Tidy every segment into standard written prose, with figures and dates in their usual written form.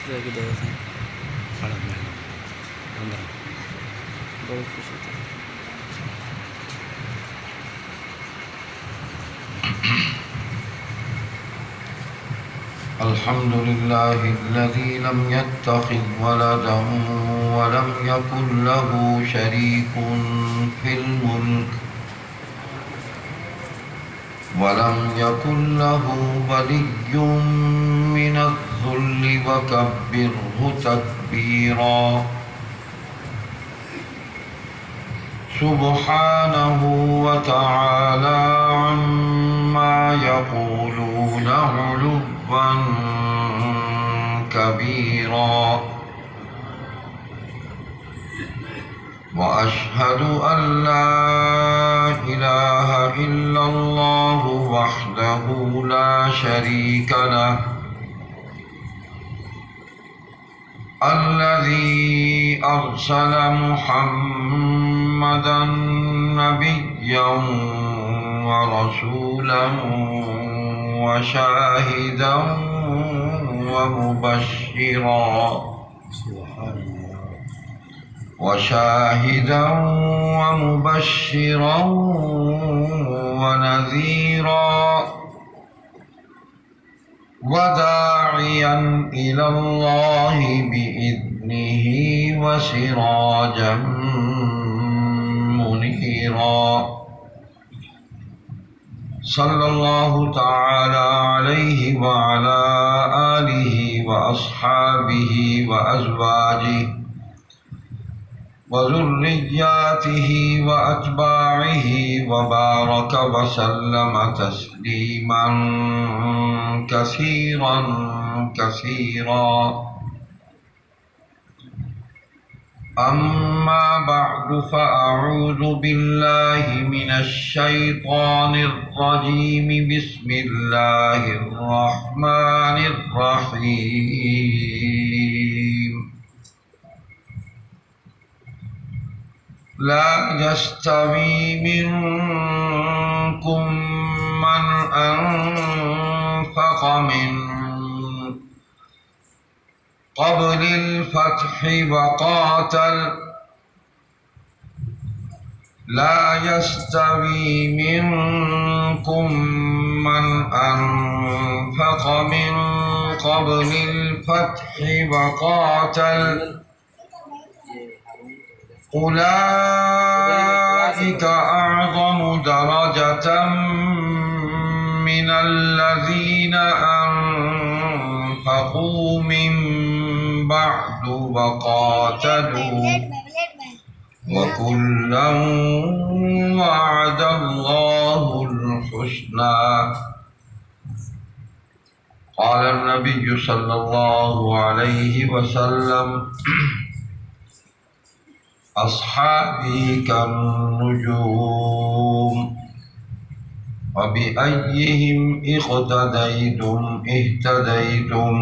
الحمد لله الذي لم يتخذ ولدا ولم يكن له شريك في الملك ولم يكن له ولي من الذل وكبره تكبيرا سبحانه وتعالى عما يقولون علوا كبيرا وأشهد أن لا إله إلا الله وحده لا شريك له الذي أرسل محمدا نبيا ورسولا وشاهدا ومبشرا ونذيرا وداعيا إلى الله بإذنه وسراجا منيرا صلى الله تعالى عليه وعلى آله وأصحابه وأزواجه وذرياته وأتباعه وبارك وسلم تسليما كثيرا كثيرا أما بعد فأعوذ بالله من الشيطان الرجيم بسم الله الرحمن الرحيم لا يستوي منكم من أنفق من قبل الفتح وقاتل لا يستوي منكم من أنفق من قبل الفتح وقاتل أولئك أعظم درجة من الذين أنفقوا من بعد وقاتلوا وكلا وعد الله الحسنى قال النبي صلى الله عليه وسلم أصحابي كالنجوم وبأيهم اقتديتم اهتديتم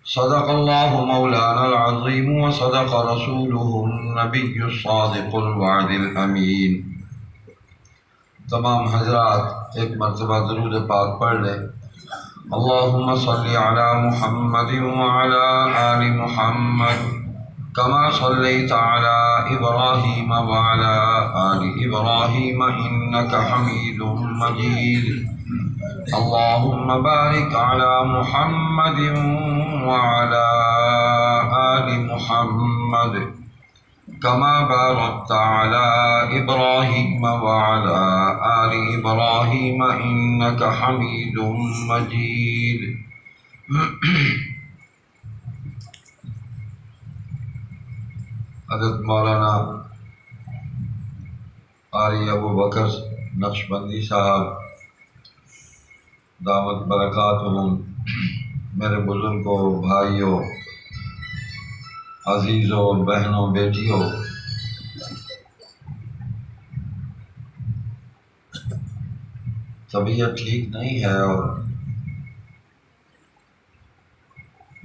صدق الله مولانا العظيم وصدق رسوله النبي الصادق الوعد الأمين. تمام حضرات ایک مرتبہ درود پاک پڑھ لیں. اللهم صل على محمد وعلى آل محمد كما صليت على إبراهيم وعلى آل إبراهيم إنك حميد مجيد. اللهم بارك على محمد وعلى آل محمد كما باركت على إبراهيم وعلى آل إبراهيم إنك حميد مجيد. حضرت مولانا قاری ابو بکر نقشبندی صاحب دعوت برکاتہم، میرے بزرگوں، بھائیوں، عزیزوں، بہنوں، بیٹیوں، طبیعت ٹھیک نہیں ہے اور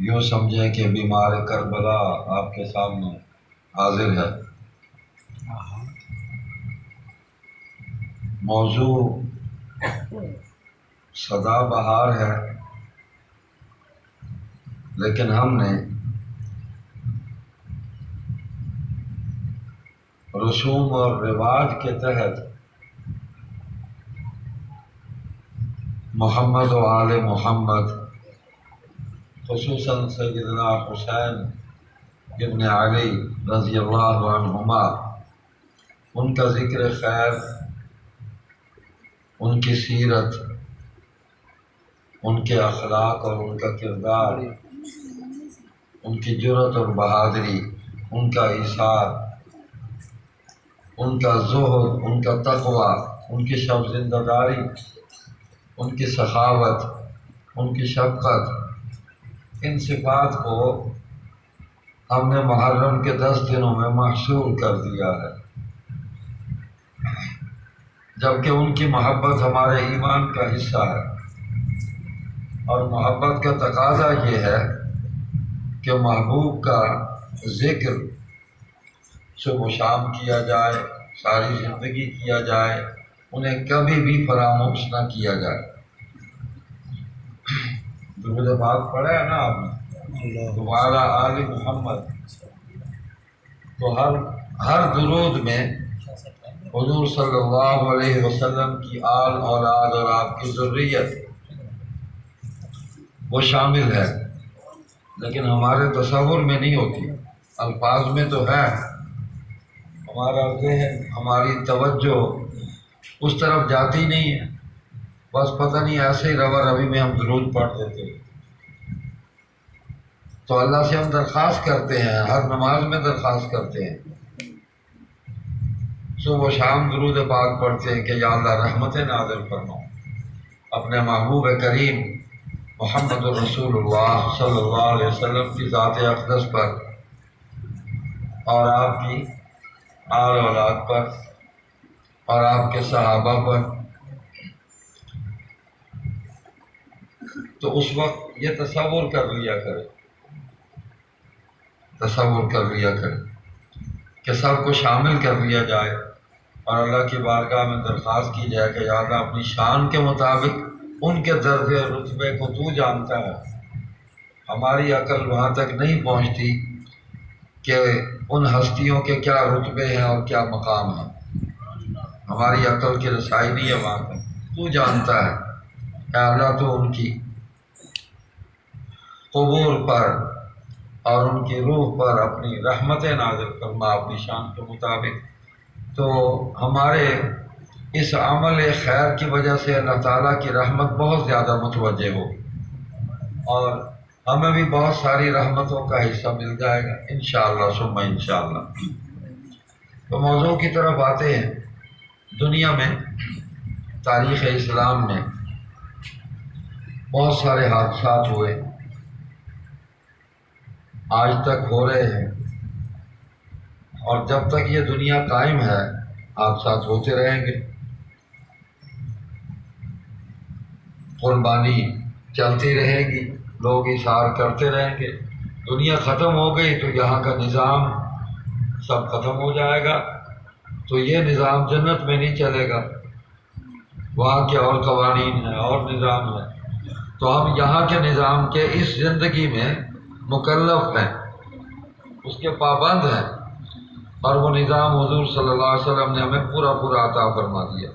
یوں سمجھیں کہ بیمار کربلا آپ کے سامنے حاضر ہے. موضوع سدا بہار ہے. لیکن ہم نے رسوم اور رواج کے تحت محمد و آل محمد، خصوصاً سیدنا حسین ابن علی رضی اللہ عنہما، ان کا ذکر خیر، ان کی سیرت، ان کے اخلاق اور ان کا کردار، ان کی جرأت اور بہادری، ان کا ایثار، ان کا زہد، ان کا تقوی، ان کی شب زندہ داری، ان کی سخاوت، ان کی شفقت، ان صفات کو ہم نے محرم کے 10 دنوں میں محصور کر دیا ہے، جبکہ ان کی محبت ہمارے ایمان کا حصہ ہے، اور محبت کا تقاضا یہ ہے کہ محبوب کا ذکر صبح و شام کیا جائے، ساری زندگی کیا جائے، انہیں کبھی بھی فراموش نہ کیا جائے۔ درود پاک پڑھا ہے نا آپ نے، تمہارا آل محمد، تو ہر درود میں حضور صلی اللہ علیہ وسلم کی آل اولاد اور آپ کی ذریت وہ شامل ہے، لیکن ہمارے تصور میں نہیں ہوتی، الفاظ میں تو ہے، ہمارا ذہن، ہماری توجہ اس طرف جاتی نہیں ہے، بس پتہ نہیں ایسے ہی روا روی میں ہم درود پڑھ دیتے ہیں۔ تو اللہ سے ہم درخواست کرتے ہیں، ہر نماز میں درخواست کرتے ہیں، صبح و شام درود پاک پڑھتے ہیں کہ یا اللہ رحمتیں نازل فرماؤ اپنے محبوب کریم محمد الرسول اللہ صلی اللہ علیہ وسلم کی ذات اقدس پر اور آپ کی آل اولاد پر اور آپ کے صحابہ پر۔ تو اس وقت یہ تصور کر لیا کرے کہ سب کو شامل کر لیا جائے اور اللہ کی بارگاہ میں درخواست کی جائے کہ یا اللہ اپنی شان کے مطابق ان کے درجے اور رتبے کو تو جانتا ہے، ہماری عقل وہاں تک نہیں پہنچتی کہ ان ہستیوں کے کیا رتبے ہیں اور کیا مقام ہیں، ہماری عقل کی رسائی نہیں ہے وہاں تک، تو جانتا ہے۔ اے اللہ تو ان کی قبور پر اور ان کی روح پر اپنی رحمتیں نازل فرما اپنی شان کے مطابق، تو ہمارے اس عمل خیر کی وجہ سے اللہ تعالیٰ کی رحمت بہت زیادہ متوجہ ہو اور ہمیں بھی بہت ساری رحمتوں کا حصہ مل جائے گا انشاءاللہ ثم انشاءاللہ۔ تو موضوع کی طرف آتے ہیں۔ دنیا میں تاریخ اسلام میں بہت سارے حادثات ہوئے، آج تک ہو رہے ہیں، اور جب تک یہ دنیا قائم ہے حادثات ہوتے رہیں گے، قربانی چلتی رہے گی، لوگ اظہار کرتے رہیں گے۔ دنیا ختم ہو گئی تو یہاں کا نظام سب ختم ہو جائے گا، تو یہ نظام جنت میں نہیں چلے گا، وہاں کے اور قوانین ہیں اور نظام ہے، تو ہم یہاں کے نظام کے اس زندگی میں مکلف ہیں، اس کے پابند ہیں، اور وہ نظام حضور صلی اللہ علیہ وسلم نے ہمیں پورا عطا فرما دیا،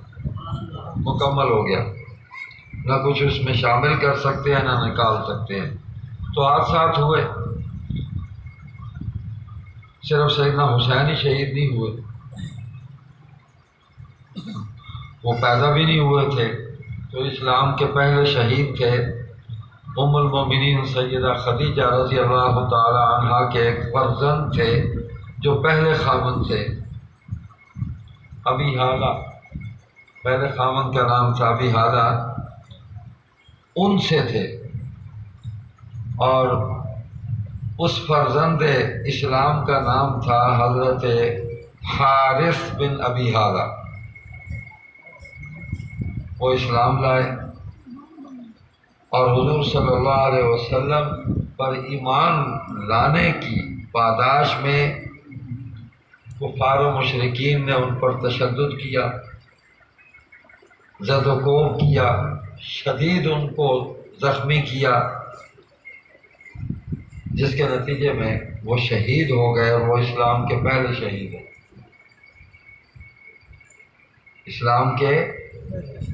مکمل ہو گیا، نہ کچھ اس میں شامل کر سکتے ہیں نہ نکال سکتے ہیں۔ تو حادثات ہوئے، صرف سیدنا حسین ہی شہید نہیں ہوئے، وہ پیدا بھی نہیں ہوئے تھے، تو اسلام کے پہلے شہید تھے ام المومنین سیدہ خدیجہ رضی اللہ تعالی عنہا کے ایک فرزند تھے جو پہلے خامن تھے، ابی حالہ، پہلے خامن کا نام تھا ابی حالہ، ان سے تھے، اور اس فرزند اسلام کا نام تھا حضرت حارث بن ابی حالہ۔ وہ اسلام لائے اور حضور صلی اللہ علیہ وسلم پر ایمان لانے کی پاداش میں کفار و مشرکین نے ان پر تشدد کیا، زد و کوب کیا، شدید ان کو زخمی کیا، جس کے نتیجے میں وہ شہید ہو گئے، اور وہ اسلام کے پہلے شہید ہیں، اسلام کے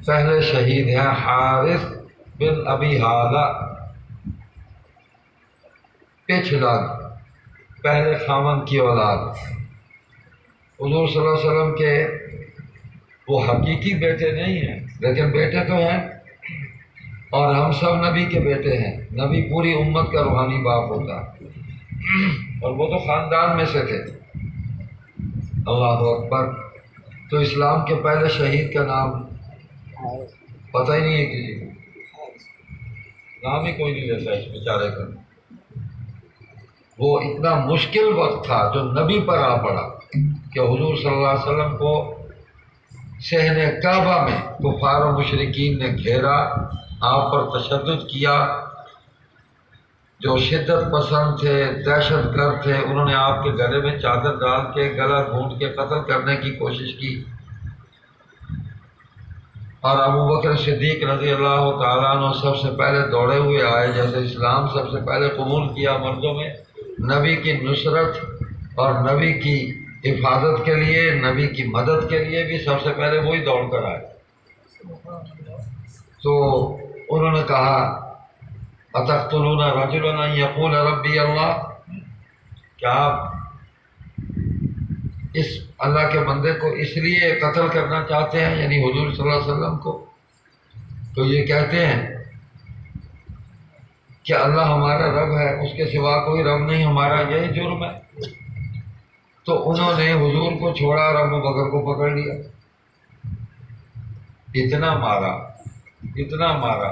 پہلے شہید ہیں، حارث بن ابی حالہ، پچھلا پہلے خامن کی اولاد، حضور صلی اللہ علیہ وسلم کے وہ حقیقی بیٹے نہیں ہیں لیکن بیٹے تو ہیں، اور ہم سب نبی کے بیٹے ہیں، نبی پوری امت کا روحانی باپ ہوتا ہے، اور وہ تو خاندان میں سے تھے۔ اللہ اکبر۔ تو اسلام کے پہلے شہید کا نام پتہ ہی نہیں ہے کسی کو، نام ہی کوئی نہیں لیتا اس بیچارے کا۔ وہ اتنا مشکل وقت تھا جو نبی پر آ پڑا کہ حضور صلی اللہ علیہ وسلم کو صحن کعبہ میں کفار و مشرکین نے گھیرا، آپ پر تشدد کیا، جو شدت پسند تھے، دہشت گرد تھے، انہوں نے آپ کے گلے میں چادر ڈال کے گلا گھونٹ کے قتل کرنے کی کوشش کی، اور ابو بکر صدیق رضی اللہ تعالیٰ عنہ سب سے پہلے دوڑے ہوئے آئے، جیسے اسلام سب سے پہلے قبول کیا مردوں میں، نبی کی نصرت اور نبی کی حفاظت کے لیے، نبی کی مدد کے لیے بھی سب سے پہلے وہی دوڑ کر آئے۔ تو انہوں نے کہا اتقتلون رجلا ان یقول ربی اللہ، کیا آپ اس اللہ کے بندے کو اس لیے قتل کرنا چاہتے ہیں، یعنی حضور صلی اللہ علیہ وسلم کو؟ تو یہ کہتے ہیں کہ اللہ ہمارا رب ہے، اس کے سوا کوئی رب نہیں، ہمارا یہی جرم ہے۔ تو انہوں نے حضور کو چھوڑا اور ابو بکر کو پکڑ لیا، اتنا مارا، اتنا مارا،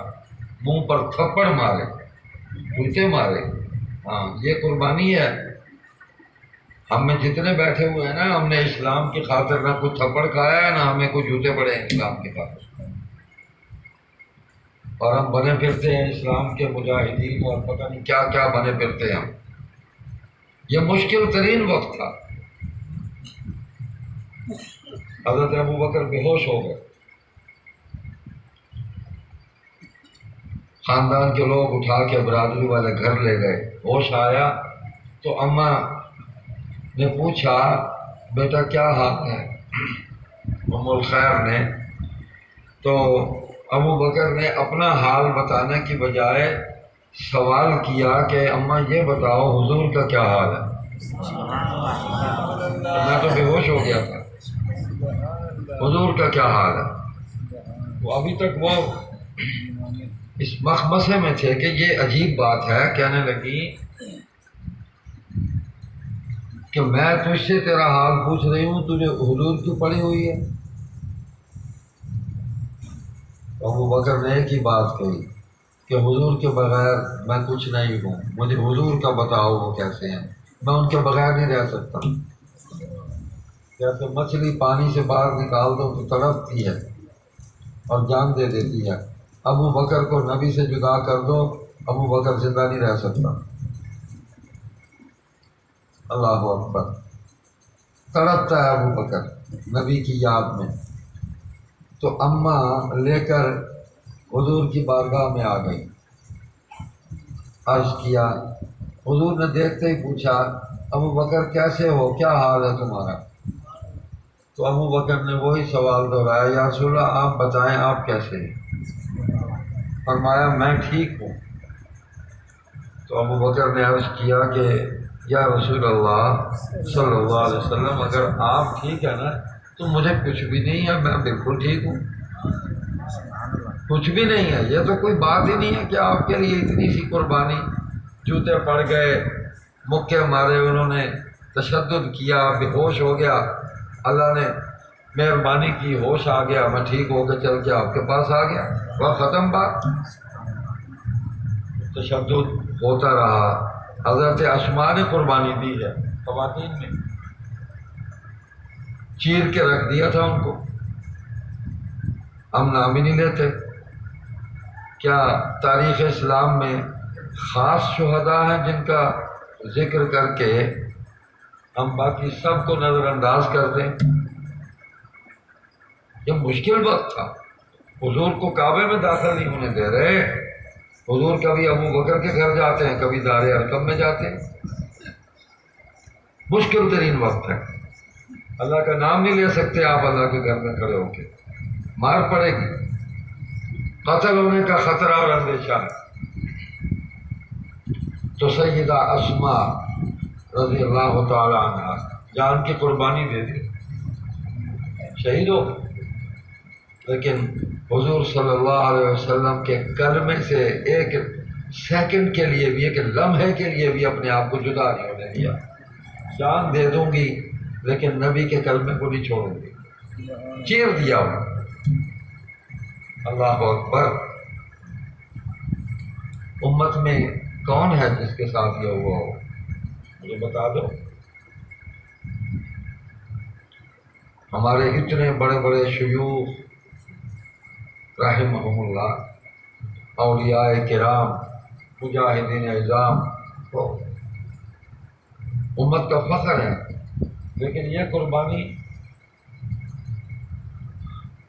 منہ پر تھپڑ مارے، جوتے مارے۔ ہاں، یہ قربانی ہے۔ ہم میں جتنے بیٹھے ہوئے ہیں نا، ہم نے اسلام کی خاطر نہ کوئی تھپڑ کھایا ہے، نہ ہمیں کوئی جوتے پڑے ہیں اسلام کی خاطر، اور ہم بنے پھرتے ہیں اسلام کے مجاہدین، اور پتہ نہیں کیا کیا بنے پھرتے ہیں ہم۔ یہ مشکل ترین وقت تھا۔ حضرت ابو بکر بے ہوش ہو گئے، خاندان کے لوگ اٹھا کے برادری والے گھر لے گئے۔ ہوش آیا تو اماں نے پوچھا بیٹا کیا حال ہے، ام الخیر نے۔ تو ابو بکر نے اپنا حال بتانے کی بجائے سوال کیا کہ اماں یہ بتاؤ حضور کا کیا حال ہے؟ میں تو بے ہوش ہو گیا تھا، حضور کا کیا حال ہے؟ وہ ابھی تک وہ اس مخمصے میں تھے کہ یہ عجیب بات ہے۔ کہنے لگی کہ میں تجھ سے تیرا حال پوچھ رہی ہوں، تجھے حضور کی پڑی ہوئی ہے؟ ابو بکر نے ایک ہی بات کہی کہ حضور کے بغیر میں کچھ نہیں ہوں، مجھے حضور کا بتاؤ وہ کیسے ہیں، میں ان کے بغیر نہیں رہ سکتا۔ جیسے مچھلی پانی سے باہر نکال دو تو تڑپتی ہے اور جان دے دیتی ہے، ابو بکر کو نبی سے جدا کر دو، ابو بکر زندہ نہیں رہ سکتا۔ اللہ اکبر۔ تڑپتا ہے ابو بکر نبی کی یاد میں۔ تو اماں لے کر حضور کی بارگاہ میں آ گئی، عرض کیا، حضور نے دیکھتے ہی پوچھا ابو بکر کیسے ہو، کیا حال ہے تمہارا؟ تو ابو بکر نے وہی سوال دہرایا، یا رسول اللہ آپ بتائیں آپ کیسے ہیں؟ فرمایا میں ٹھیک ہوں۔ تو ابو بکر نے عرض کیا کہ یا رسول اللہ صلی اللہ علیہ وسلم، اگر آپ ٹھیک ہے نا تو مجھے کچھ بھی نہیں ہے، میں بالکل ٹھیک ہوں، کچھ بھی نہیں ہے۔ یہ تو کوئی بات ہی نہیں ہے کہ آپ کے لیے اتنی سی قربانی، جوتے پڑ گئے، مکے مارے انہوں نے، تشدد کیا، بے ہوش ہو گیا، اللہ نے مہربانی کی، ہوش آ گیا، میں ٹھیک ہو کے چل کے آپ کے پاس آ گیا، وہ ختم بات۔ تشدد ہوتا رہا۔ حضرت اسماء نے قربانی دی ہے خواتین میں، چیر کے رکھ دیا تھا ان کو، ہم نام ہی نہیں لیتے۔ کیا تاریخ اسلام میں خاص شہداء ہیں جن کا ذکر کر کے ہم باقی سب کو نظر انداز کر دیں؟ یہ مشکل وقت تھا، حضور کو کعبے میں داخل نہیں ہونے دے رہے، حضور کبھی ابو بکر کے گھر جاتے ہیں، کبھی دار ارقم میں جاتے ہیں، مشکل ترین وقت ہے، اللہ کا نام نہیں لے سکتے آپ اللہ کے گھر میں کھڑے ہو کے، مار پڑے گی، قتل ہونے کا خطرہ اور اندیشہ ہے۔ تو سیدہ اسماء رضی اللہ تعالی عنہ جان کی قربانی دے دی، شہید ہو، لیکن حضور صلی اللہ علیہ وسلم کے کلمے سے ایک سیکنڈ کے لیے بھی، ایک لمحے کے لیے بھی اپنے آپ کو جدا نہیں ہونے دیا۔ جان دے دوں گی لیکن نبی کے کلمے کو نہیں چھوڑوں گی، چیر دیا ہوں۔ اللہ اکبر۔ امت میں کون ہے جس کے ساتھ یہ ہوا ہو؟ مجھے بتا دو۔ ہمارے اتنے بڑے بڑے شیوخ رحمہم اللہ، اولیاء کرام، مجاہدین اعظام، تو امت کا فخر ہے، لیکن یہ قربانی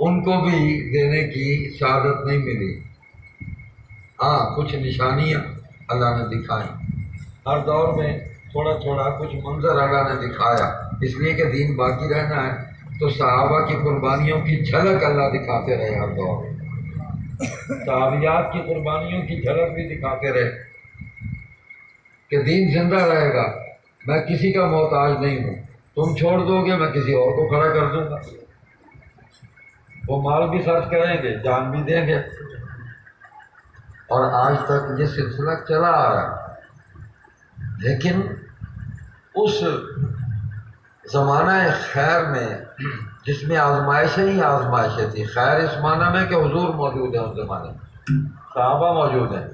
ان کو بھی دینے کی سعادت نہیں ملی۔ ہاں، کچھ نشانیاں اللہ نے دکھائیں، ہر دور میں تھوڑا تھوڑا کچھ منظر اللہ نے دکھایا، اس لیے کہ دین باقی رہنا ہے، تو صحابہ کی قربانیوں کی جھلک اللہ دکھاتے رہے ہر دور میں، صحابیات کی قربانیوں کی جھلک بھی دکھاتے رہے کہ دین زندہ رہے گا، میں کسی کا محتاج نہیں ہوں، تم چھوڑ دو گے میں کسی اور کو کھڑا کر دوں گا۔ وہ مال بھی خرچ کریں گے، جان بھی دیں گے، اور آج تک یہ سلسلہ چلا آ رہا ہے۔ لیکن اس زمانہ خیر میں جس میں آزمائشیں ہی آزمائشیں تھی، خیر اس معنی میں کہ حضور موجود ہے، اس زمانے میں صحابہ موجود ہیں،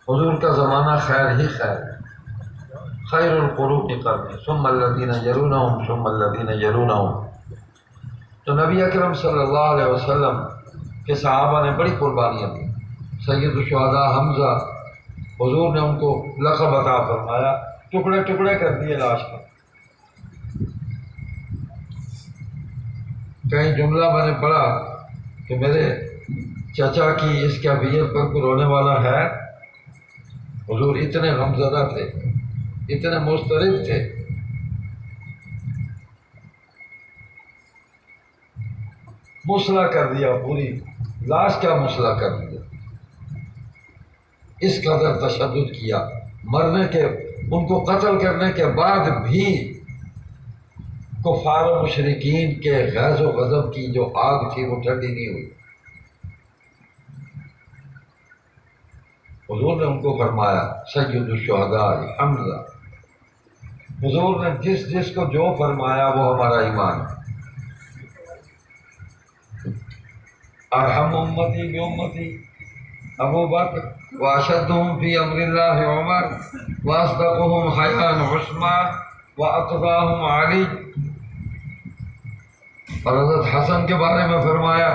حضور کا زمانہ خیر ہی خیر ہے۔ خیر القرون قرنی ثم الذین یلونہم ثم الذین یلونہم۔ تو نبی اکرم صلی اللہ علیہ وسلم کے صحابہ نے بڑی قربانیاں دی۔ سید الشہداء حمزہ، حضور نے ان کو لقب عطا فرمایا، ٹکڑے ٹکڑے کر دیے لاش کا۔ کہیں جملہ میں نے پڑھا کہ میرے چچا کی اس کیفیت پر کوئی رونے والا ہے؟ حضور اتنے غمزدہ تھے، اتنے مضطرب تھے۔ مسلح کر دیا، پوری لاش کا مسلح کر دیا، اس قدر تشدد کیا، مرنے کے، ان کو قتل کرنے کے بعد بھی کفار و مشرکین کے غیظ و غضب کی جو آگ تھی وہ ٹھنڈی نہیں ہوئی۔ حضور نے ان کو فرمایا سید الشہداء حمزہ، حضور نے جس جس کو جو فرمایا وہ ہمارا ایمان ہے۔ ارحم امتی بامتی ابو بکر واشدہم فی امر اللہ عمر واصدقہم حیاء عثمان واتقاہم علی۔ اور حضرت حسن کے بارے میں فرمایا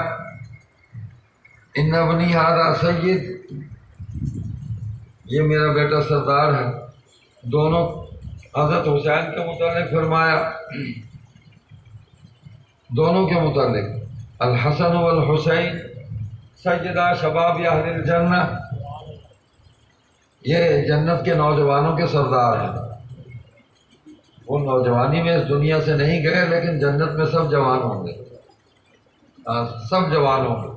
ان ابنی ھذا سید، یہ میرا بیٹا سردار ہے۔ دونوں حضرت حسین کے متعلق فرمایا، دونوں کے متعلق الحسن والحسین سیدہ شباب اہل الجنہ، یہ جنت کے نوجوانوں کے سردار ہیں۔ وہ نوجوانی میں اس دنیا سے نہیں گئے، لیکن جنت میں سب جوان ہوں گے، سب جوان ہوں گے۔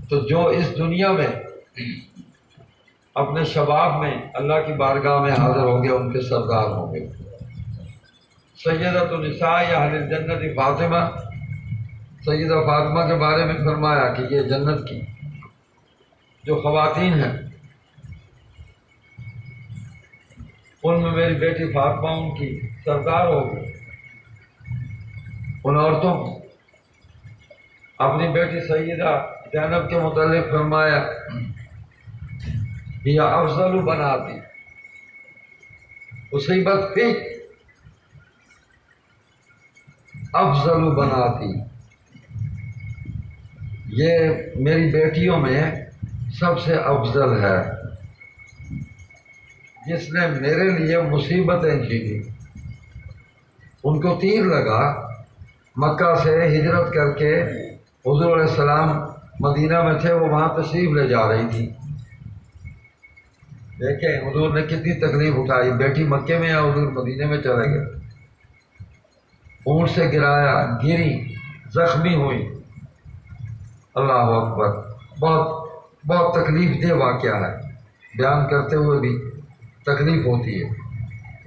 تو جو اس دنیا میں اپنے شباب میں اللہ کی بارگاہ میں حاضر ہوں گے ان کے سردار ہوں گے۔ سیدۃ النساء اہل الجنت فاطمہ، سیدہ فاطمہ کے بارے میں فرمایا کہ یہ جنت کی جو خواتین ہیں ان میں میری بیٹی فاطمہ ان کی سردار ہوگی۔ ان عورتوں کو اپنی بیٹی سیدہ زینب کے متعلق فرمایا یہ افضل بناتی مصیبت تھی، افضل بناتی، یہ میری بیٹیوں میں سب سے افضل ہے، جس نے میرے لیے مصیبتیں جھیلی۔ ان کو تیر لگا، مکہ سے ہجرت کر کے حضور علیہ السلام مدینہ میں تھے، وہ وہاں تشریف لے جا رہی تھی، دیکھیں حضور نے کتنی تکلیف اٹھائی، بیٹی مکے میں ہے، حضور مدینے میں چلے گئے، اونٹ سے گرایا، گری، زخمی ہوئی، اللہ اکبر، بہت بہت تکلیف دہ واقعہ ہے، بیان کرتے ہوئے بھی تکلیف ہوتی ہے۔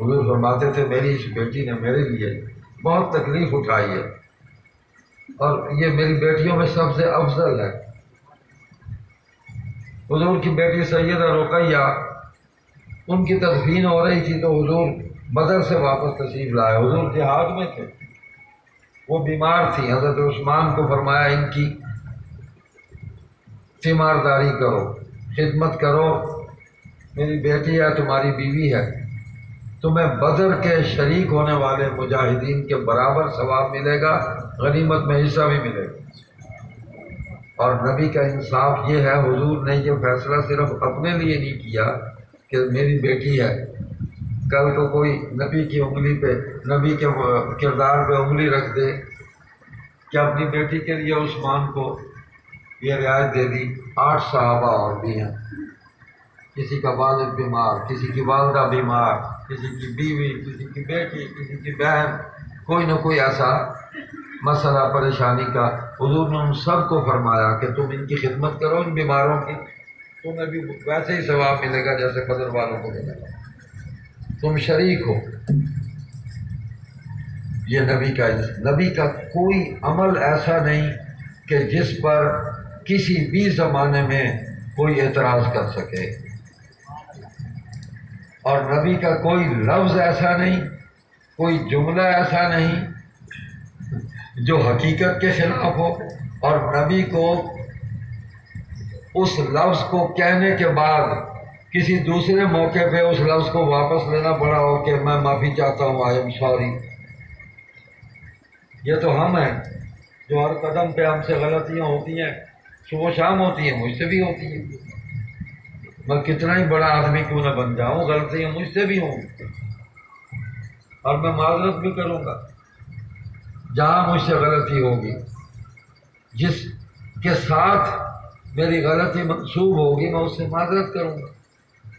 حضور فرماتے تھے میری اس بیٹی نے میرے لیے بہت تکلیف اٹھائی ہے، اور یہ میری بیٹیوں میں سب سے افضل ہے۔ حضور کی بیٹی سیدہ رقیہ، ان کی تدفین ہو رہی تھی تو حضور بدر سے واپس تشریف لائے، حضور جہاد میں تھے، وہ بیمار تھی، حضرت عثمان کو فرمایا ان کی تیمارداری کرو، خدمت کرو، میری بیٹی ہے، تمہاری بیوی ہے، تمہیں بدر کے شریک ہونے والے مجاہدین کے برابر ثواب ملے گا، غنیمت میں حصہ بھی ملے گا۔ اور نبی کا انصاف یہ ہے، حضور نے یہ فیصلہ صرف اپنے لیے نہیں کیا کہ میری بیٹی ہے، کل کو کوئی نبی کی انگلی پہ، نبی کے کردار پہ انگلی رکھ دے کہ اپنی بیٹی کے لیے عثمان کو یہ رعایت دے دی۔ 8 صحابہ اور بھی ہیں، کسی کا والد بیمار، کسی کی والدہ بیمار، کسی کی بیوی، کسی کی بیٹی، کسی کی بہن، کوئی نہ کوئی ایسا مسئلہ پریشانی کا، حضور نے ان سب کو فرمایا کہ تم ان کی خدمت کرو، ان بیماروں کی، تمہیں بھی ویسے ہی ثواب ملے گا جیسے بدر والوں کو ملے گا، تم شریک ہو۔ یہ نبی کا کوئی عمل ایسا نہیں کہ جس پر کسی بھی زمانے میں کوئی اعتراض کر سکے، اور نبی کا کوئی لفظ ایسا نہیں، کوئی جملہ ایسا نہیں جو حقیقت کے خلاف ہو، اور نبی کو اس لفظ کو کہنے کے بعد کسی دوسرے موقع پہ اس لفظ کو واپس لینا پڑا ہو کہ میں معافی چاہتا ہوں، آئی ایم سوری۔ یہ تو ہم ہیں جو ہر قدم پہ ہم سے غلطیاں ہوتی ہیں، صبح و شام ہوتی ہیں، مجھ سے بھی ہوتی ہیں، میں کتنا ہی بڑا آدمی کیوں نہ بن جاؤں، غلطیاں مجھ سے بھی ہوں، اور میں معذرت بھی کروں گا جہاں مجھ سے غلطی ہوگی، جس کے ساتھ میری غلطی منسوب ہوگی میں اس سے معذرت کروں گا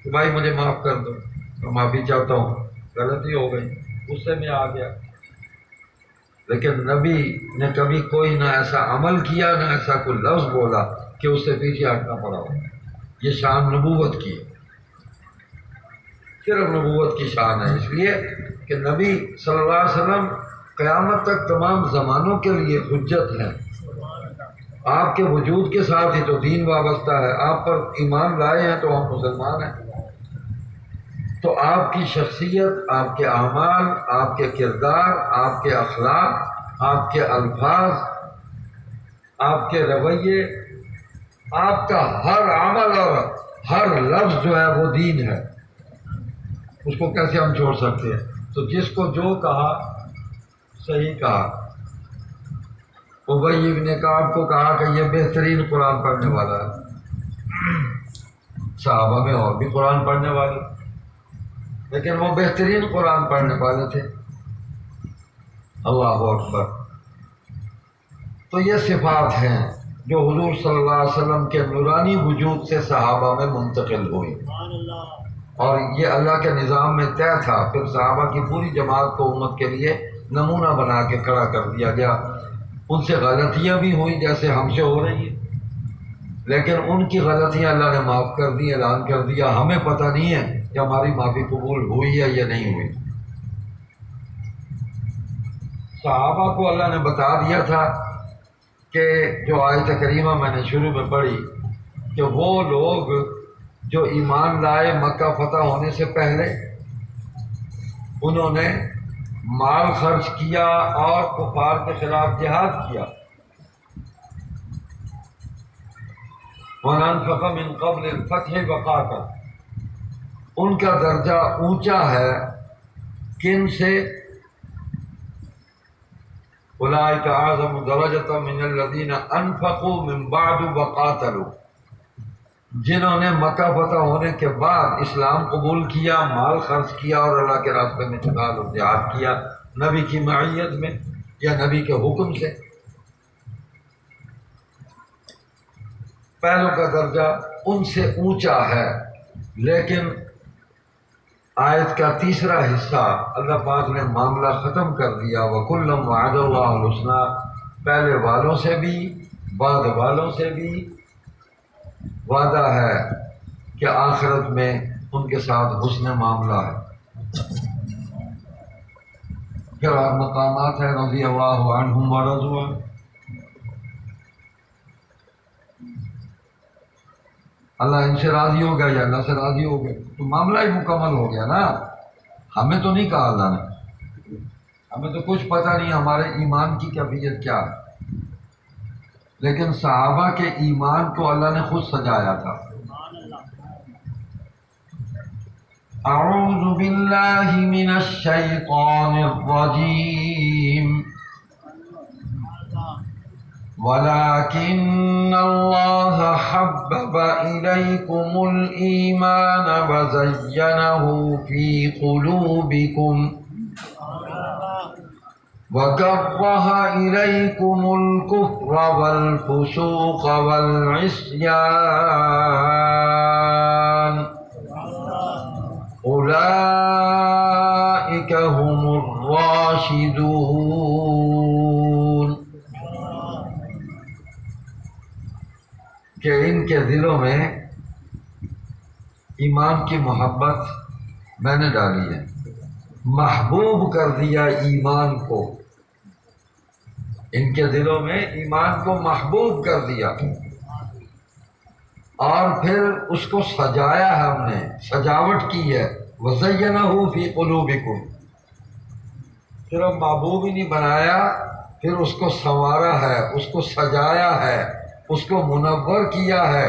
کہ بھائی مجھے معاف کر دو، میں معافی چاہتا ہوں، غلطی ہو گئی، اس سے میں آ گیا۔ لیکن نبی نے کبھی کوئی نہ ایسا عمل کیا، نہ ایسا کوئی لفظ بولا کہ اس سے پیچھے ہٹنا پڑا ہو۔ یہ شان نبوت کی ہے، صرف نبوت کی شان ہے، اس لیے کہ نبی صلی اللہ علیہ وسلم قیامت تک تمام زمانوں کے لیے حجت ہے۔ آپ کے وجود کے ساتھ ہی تو دین وابستہ ہے، آپ پر ایمان لائے ہیں تو ہم مسلمان ہیں، تو آپ کی شخصیت، آپ کے اعمال، آپ کے کردار، آپ کے اخلاق، آپ کے الفاظ، آپ کے رویے، آپ کا ہر عمل اور ہر لفظ جو ہے وہ دین ہے، اس کو کیسے ہم چھوڑ سکتے ہیں؟ تو جس کو جو کہا صحیح کہا۔ ابی بن کعب کو کہا کہ یہ بہترین قرآن پڑھنے والا ہے، صحابہ میں اور بھی قرآن پڑھنے والے، لیکن وہ بہترین قرآن پڑھنے والے تھے، اللہ اکبر۔ تو یہ صفات ہیں جو حضور صلی اللہ علیہ وسلم کے نورانی وجود سے صحابہ میں منتقل ہوئی، اور یہ اللہ کے نظام میں طے تھا، پھر صحابہ کی پوری جماعت کو امت کے لیے نمونہ بنا کے کھڑا کر دیا گیا۔ ان سے غلطیاں بھی ہوئیں جیسے ہم سے ہو رہی ہیں، لیکن ان کی غلطیاں اللہ نے معاف کر دی، اعلان کر دیا، ہمیں پتہ نہیں ہے کہ ہماری معافی قبول ہوئی ہے یا نہیں ہوئی۔ صحابہ کو اللہ نے بتا دیا تھا کہ جو آیت کریمہ میں نے شروع میں پڑھی کہ وہ لوگ جو ایمان لائے مکہ فتح ہونے سے پہلے، انہوں نے مال خرچ کیا اور کفار کے خلاف جہاد کیا، وَأَنفَقَ مِن قَبْلِ الْفَتْحِ وَقَاتَلَ، ان کا درجہ اونچا ہے کن سے؟ اولئک اعظم درجۃ من الذین انفقوا من بعد وقاتلوا، جنہوں نے مکہ فتح ہونے کے بعد اسلام قبول کیا، مال خرچ کیا اور اللہ کے راستے میں جہاد و جہاد کیا، نبی کی معیت میں یا نبی کے حکم سے۔ پہلوں کا درجہ ان سے اونچا ہے، لیکن آیت کا تیسرا حصہ اللہ پاک نے معاملہ ختم کر دیا، وَكُلًّا وَعَدَ اللَّهُ الْحُسْنَىٰ، پہلے والوں سے بھی بعد والوں سے بھی وعدہ ہے کہ آخرت میں ان کے ساتھ حسن معاملہ ہے۔ پھر اور مقامات ہیں رضی اللہ عنہم ورضوا عنہ، اللہ ان سے راضی ہو گیا یا اللہ سے راضی ہو گیا تو معاملہ ہی مکمل ہو گیا نا۔ ہمیں تو نہیں کہا اللہ نے، ہمیں تو کچھ پتہ نہیں ہمارے ایمان کی کیفیت کیا ہے، لیکن صحابہ کے ایمان کو اللہ نے خود سجایا تھا۔ اعوذ باللہ من الشیطان الرجیم وَلَٰكِنَّ اللَّهَ حَبَّبَ إِلَيْكُمُ الْإِيمَانَ وَزَيَّنَهُ فِي قُلُوبِكُمْ وَكَرَّهَ إِلَيْكُمُ الْكُفْرَ وَالْفُسُوقَ وَالْعِصْيَانَ أُولَٰئِكَ هُمُ الرَّاشِدُونَ، کہ ان کے دلوں میں ایمان کی محبت میں نے ڈالی ہے، محبوب کر دیا ایمان کو، ان کے دلوں میں ایمان کو محبوب کر دیا، اور پھر اس کو سجایا ہے، ہم نے سجاوٹ کی ہے، وَزَيَّنَهُ فِي قُلُوبِكُمْ، صرف محبوب ہی نہیں بنایا، پھر اس کو سنوارا ہے، اس کو سجایا ہے، اس کو منور کیا ہے،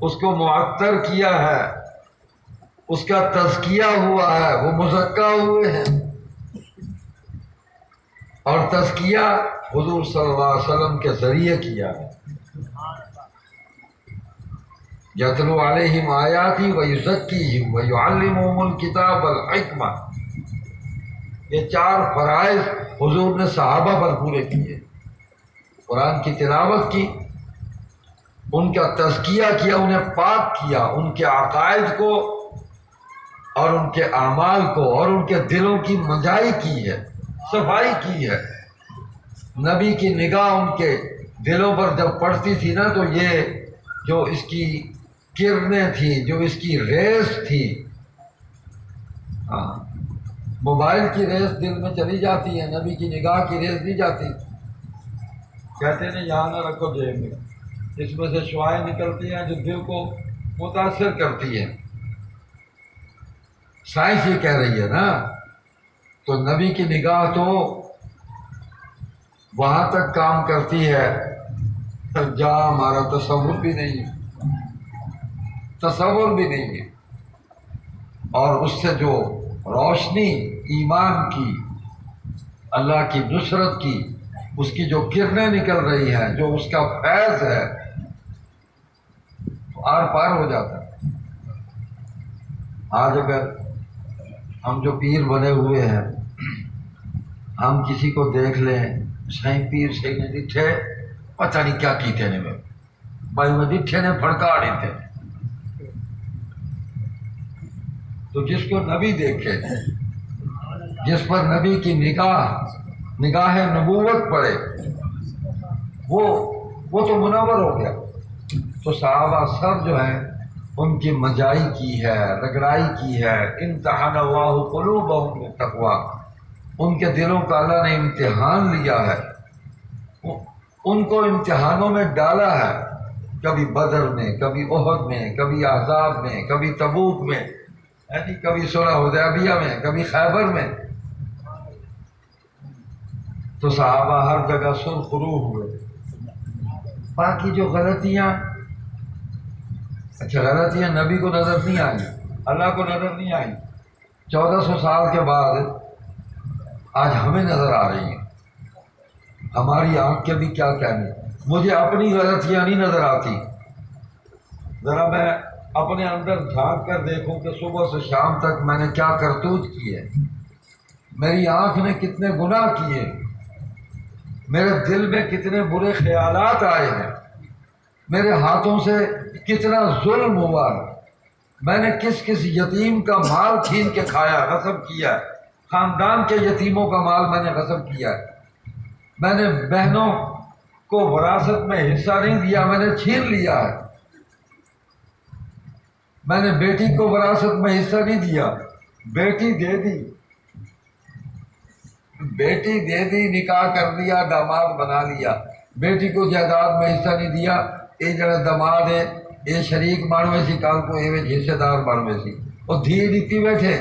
اس کو معطر کیا ہے، اس کا تزکیہ ہوا ہے، وہ مزکا ہوئے ہیں، اور تزکیہ حضور صلی اللہ علیہ وسلم کے ذریعے کیا ہے۔ یتلو علیہم آیاتی ویزکیہم ویعلمہم الکتاب والحکمہ، یہ 4 فرائض حضور نے صحابہ پر پورے کیے، قرآن کی تلاوت کی، ان کا تزکیہ کیا، انہیں پاک کیا، ان کے عقائد کو اور ان کے اعمال کو اور ان کے دلوں کی منجائی کی ہے، صفائی کی ہے۔ نبی کی نگاہ ان کے دلوں پر جب پڑتی تھی نا تو یہ جو اس کی کرنیں تھیں، جو اس کی ریس تھی، ہاں موبائل کی ریس دل میں چلی جاتی ہے، نبی کی نگاہ کی ریس نہیں جاتی، کہتے ہیں یہاں نہ رکھو جیب میں، اس میں سے شعائیں نکلتی ہیں جو دل کو متاثر کرتی ہیں، سائنس یہ کہہ رہی ہے نا۔ تو نبی کی نگاہ تو وہاں تک کام کرتی ہے جہاں ہمارا تصور بھی نہیں ہے، تصور بھی نہیں ہے، اور اس سے جو روشنی ایمان کی، اللہ کی نصرت کی، اس کی جو کرنیں نکل رہی ہیں، جو اس کا فیض ہے، تو آر پار ہو جاتا ہے۔ آج اگر ہم جو پیر بنے ہوئے ہیں، ہم کسی کو دیکھ لیں سائیں پیر سے نے ڈٹھے پتہ نہیں کیا کیتے نے میں بھائی میں ڈٹھے نے پھڑکا دیتے، تو جس کو نبی دیکھے، جس پر نبی کی نگاہ نبوت پڑے، وہ تو منور ہو گیا۔ تو صحابہ سب جو ہیں ان کی مجائی کی ہے، رگڑائی کی ہے، امتحان اللہ قلوبہم بالتقویٰ، ان کے دلوں کا اللہ نے امتحان لیا ہے، ان کو امتحانوں میں ڈالا ہے، کبھی بدر میں، کبھی احد میں، کبھی احزاب میں، کبھی تبوک میں، یعنی کبھی صلح حدیبیہ میں، کبھی خیبر میں، تو صحابہ ہر جگہ سرخرو ہوئے۔ باقی جو غلطیاں نبی کو نظر نہیں آئی، اللہ کو نظر نہیں آئی، 1400 سال کے بعد آج ہمیں نظر آ رہی ہیں، ہماری آنکھ کے بھی کیا کہنے۔ مجھے اپنی غلطیاں نہیں نظر آتی، ذرا میں اپنے اندر جھانک کر دیکھوں کہ صبح سے شام تک میں نے کیا کرتوت کی ہے، میری آنکھ نے کتنے گناہ کیے، میرے دل میں کتنے برے خیالات آئے ہیں، میرے ہاتھوں سے کتنا ظلم ہوا ہے، میں نے کس کس یتیم کا مال چھین کے کھایا، غصب کیا ہے، خاندان کے یتیموں کا مال میں نے غصب کیا ہے، میں نے بہنوں کو وراثت میں حصہ نہیں دیا، میں نے چھین لیا ہے، میں نے بیٹی کو وراثت میں حصہ نہیں دیا، بیٹی دے دی، بیٹی دے دی، نکاح کر دیا، داماد بنا لیا، بیٹی کو جائیداد میں حصہ نہیں دیا، یہ جڑا داماد ہے یہ شریک بنوے سی، کل کو یہ حصے دار بنوے سی، وہ دھی دیتی بیٹھے،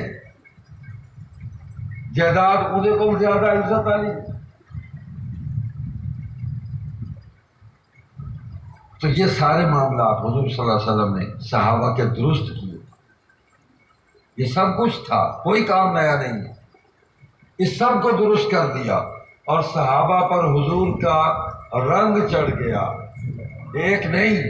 جائیداد وہ کو زیادہ عزت والی۔ تو یہ سارے معاملات حضور صلی اللہ علیہ وسلم نے صحابہ کے درست کیے، یہ سب کچھ تھا، کوئی کام نیا نہیں ہے، اس سب کو درست کر دیا، اور صحابہ پر حضور کا رنگ چڑھ گیا، ایک نہیں،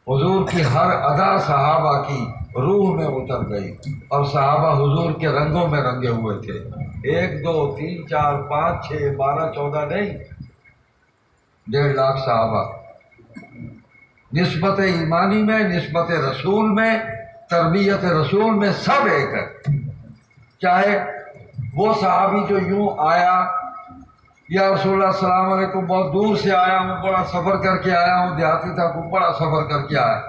حضور کی ہر ادا صحابہ کی روح میں اتر گئی، اور صحابہ حضور کے رنگوں میں رنگے ہوئے تھے، 1 2 3 4 5 6 12 14 نہیں، 1.5 لاکھ صحابہ، نسبت ایمانی میں، نسبت رسول میں، تربیت رسول میں سب ایک ہے۔ چاہے وہ صحابی جو یوں آیا، یا رسول اللہ السلام علیکم بہت دور سے آیا ہوں، بڑا سفر کر کے آیا ہوں، دیہاتی تھا، کوئی بڑا سفر کر کے آیا،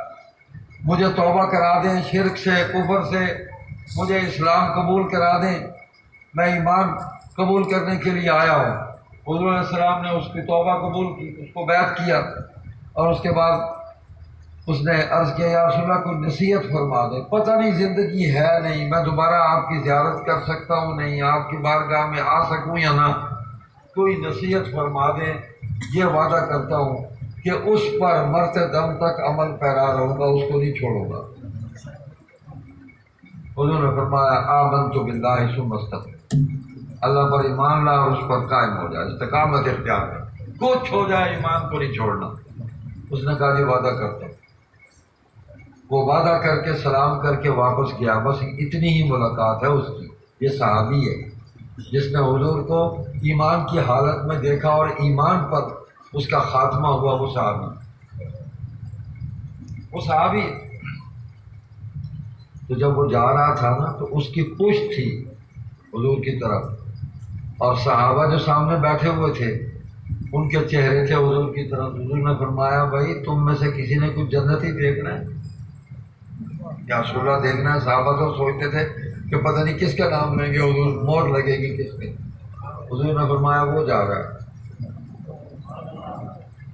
مجھے توبہ کرا دیں شرک سے، کفر سے، مجھے اسلام قبول کرا دیں، میں ایمان قبول کرنے کے لیے آیا ہوں۔ حضور علیہ السلام نے اس کی توبہ قبول کی، اس کو بیعت کیا، اور اس کے بعد اس نے عرض کیا یا رسول اللہ کوئی نصیحت فرما دیں، پتہ نہیں زندگی ہے نہیں، میں دوبارہ آپ کی زیارت کر سکتا ہوں نہیں، آپ کی بارگاہ میں آ سکوں یا نہ، کوئی نصیحت فرما دیں، یہ وعدہ کرتا ہوں کہ اس پر مرتے دم تک عمل پیرا رہوں گا، اس کو نہیں چھوڑوں گا۔ حضور نے فرمایا آمنت باللہ ثم استقم، اللہ پر ایمان لا اور اس پر قائم ہو جائے، استقامت اختیار کر، کچھ ہو جائے ایمان کو نہیں چھوڑنا۔ اس نے کہا یہ وعدہ کرتا ہوں، وہ وعدہ کر کے سلام کر کے واپس گیا، بس اتنی ہی ملاقات ہے اس کی۔ یہ صحابی ہے جس نے حضور کو ایمان کی حالت میں دیکھا اور ایمان پر اس کا خاتمہ ہوا، وہ صحابی۔ تو جب وہ جا رہا تھا نا تو اس کی پشت تھی حضور کی طرف، اور صحابہ جو سامنے بیٹھے ہوئے تھے ان کے چہرے تھے حضور کی طرف۔ حضور نے فرمایا بھائی تم میں سے کسی نے کچھ جنت ہی دیکھنا ہے یا رسول اللہ دیکھنا ہے؟ صحابہ تو سوچتے تھے کہ پتہ نہیں کس کا نام لیں گے حضور، مور لگے گی کس کے۔ حضور نے فرمایا وہ جا رہا ہے،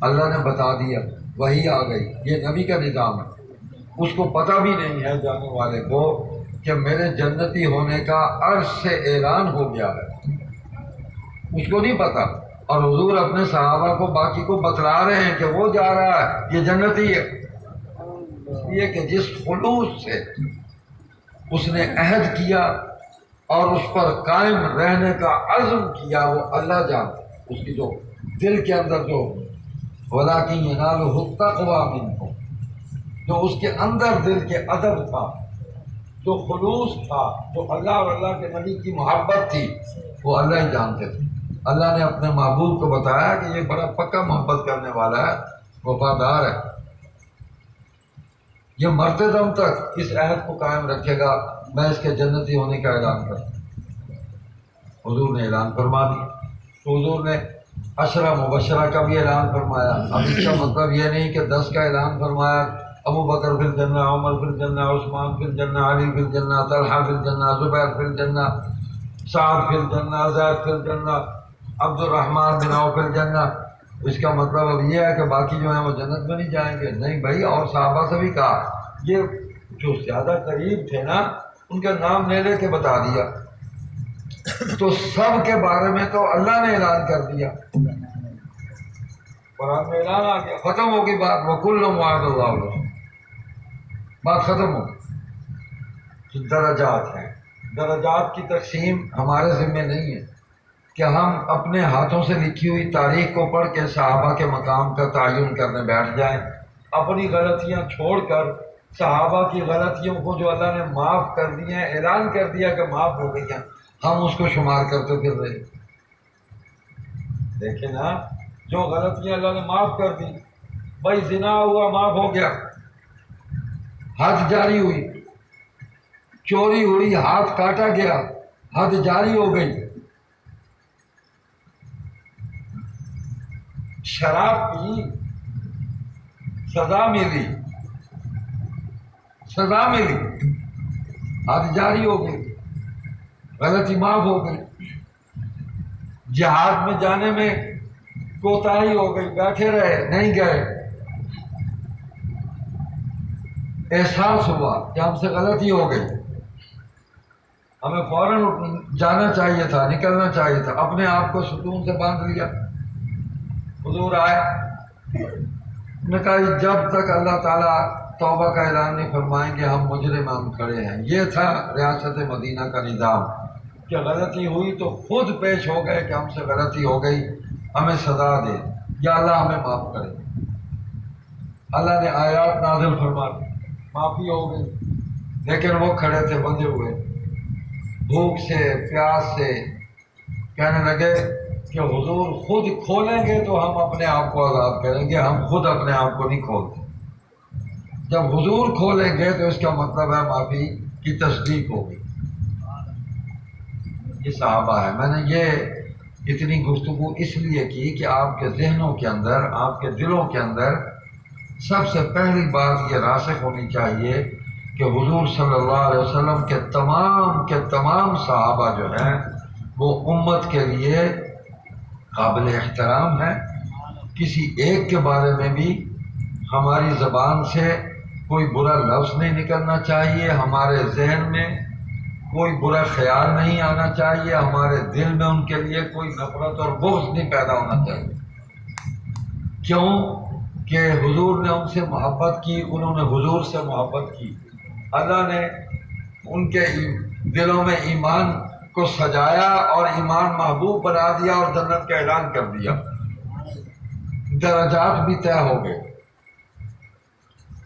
اللہ نے بتا دیا، وہی آ گئی، یہ نبی کا نظام ہے، اس کو پتہ بھی نہیں ہے جانے والے کو کہ میرے جنتی ہونے کا عرش سے اعلان ہو گیا ہے، اس کو نہیں پتہ، اور حضور اپنے صحابہ کو باقی کو بتلا رہے ہیں کہ وہ جا رہا ہے، یہ جنتی ہے، اس لیے کہ جس خلوص سے اس نے عہد کیا اور اس پر قائم رہنے کا عزم کیا وہ اللہ جانتا، اس کی جو دل کے اندر جو وَلَٰكِن يَنَالُهُ التَّقْوَىٰ مِنكُمْ، جو اس کے اندر دل کے ادب تھا، جو خلوص تھا، جو اللہ اور اللہ کے نبی کی محبت تھی، وہ اللہ ہی جانتے تھے۔ اللہ نے اپنے محبوب کو بتایا کہ یہ بڑا پکا محبت کرنے والا ہے، وفادار ہے، یہ مرتے دم تک اس عہد کو قائم رکھے گا، میں اس کے جنتی ہونے کا اعلان کرتا ہوں۔ حضور نے اعلان فرما دیا، تو حضور نے 10 مبشرہ کا بھی اعلان فرمایا۔ اب اس کا مطلب یہ نہیں کہ 10 کا اعلان فرمایا، ابو بکر فی الجنہ، عمر فی الجنہ، عثمان فی الجنہ، علی فی الجنہ، طلحہ فی الجنہ، زبیر فی الجنہ، سعد فی الجنہ، زید فی الجنہ، عبد الرحمن بن عوف فی الجنہ۔ اس کا مطلب اب یہ ہے کہ باقی جو ہیں وہ جنت میں نہیں جائیں گے، نہیں بھائی، اور صحابہ سے بھی کہا، یہ جو زیادہ قریب تھے نا ان کا نام لے لے کے بتا دیا، تو سب کے بارے میں تو اللہ نے اعلان کر دیا، قرآن میں اعلان آ گیا، ختم ہو گئی بات، وَكُلٌّ وَعَدَ اللَّهُ الْحُسْنَىٰ، بات ختم ہو گئی۔ جو درجات ہیں، درجات کی تقسیم ہمارے ذمہ نہیں ہے کہ ہم اپنے ہاتھوں سے لکھی ہوئی تاریخ کو پڑھ کے صحابہ کے مقام کا تعین کرنے بیٹھ جائیں، اپنی غلطیاں چھوڑ کر صحابہ کی غلطیوں کو جو اللہ نے معاف کر دی ہیں، اعلان کر دیا کہ معاف ہو گئی ہیں، ہم اس کو شمار کرتے پھر رہے۔ دیکھیں نا، جو غلطیاں اللہ نے معاف کر دی، بھائی زنا ہوا معاف ہو گیا، حج جاری ہوئی چوری ہوئی، ہاتھ کاٹا گیا، حد جاری ہو گئی، شراب پی، سزا ملی، سزا ملی، حد جاری ہو گئی، غلطی معاف ہو گئی، جہاد میں جانے میں کوتاہی ہو گئی، بیٹھے رہے، نہیں گئے، احساس ہوا کہ ہم سے غلطی ہو گئی، ہمیں فوراً جانا چاہیے تھا، نکلنا چاہیے تھا، اپنے آپ کو ستون سے باندھ لیا۔ حضور آئے، نے کہا جب تک اللہ تعالیٰ توبہ کا اعلان نہیں فرمائیں گے ہم مجرم ہم کھڑے ہیں۔ یہ تھا ریاست مدینہ کا نظام کہ غلطی ہوئی تو خود پیش ہو گئے کہ ہم سے غلطی ہو گئی، ہمیں سزا دے یا اللہ ہمیں معاف کرے۔ اللہ نے آیات نازل فرما دی، معافی ہو گئی، لیکن وہ کھڑے تھے بندھے ہوئے، بھوک سے پیاس سے، کہنے لگے کہ حضور خود کھولیں گے تو ہم اپنے آپ کو آزاد کریں گے، ہم خود اپنے آپ کو نہیں کھولتے، جب حضور کھولیں گے تو اس کا مطلب ہے معافی کی تصدیق ہوگی۔ یہ صحابہ ہے۔ میں نے یہ اتنی گفتگو اس لیے کی کہ آپ کے ذہنوں کے اندر، آپ کے دلوں کے اندر سب سے پہلی بات یہ راسخ ہونی چاہیے کہ حضور صلی اللہ علیہ وسلم کے تمام صحابہ جو ہیں وہ امت کے لیے قابل احترام ہیں۔ کسی ایک کے بارے میں بھی ہماری زبان سے کوئی برا لفظ نہیں نکلنا چاہیے، ہمارے ذہن میں کوئی برا خیال نہیں آنا چاہیے، ہمارے دل میں ان کے لیے کوئی نفرت اور بغض نہیں پیدا ہونا چاہیے۔ کیوں کہ حضور نے ان سے محبت کی، انہوں نے حضور سے محبت کی، اللہ نے ان کے دلوں میں ایمان کو سجایا اور ایمان محبوب بنا دیا اور جنت کا اعلان کر دیا، درجات بھی طے ہو گئے۔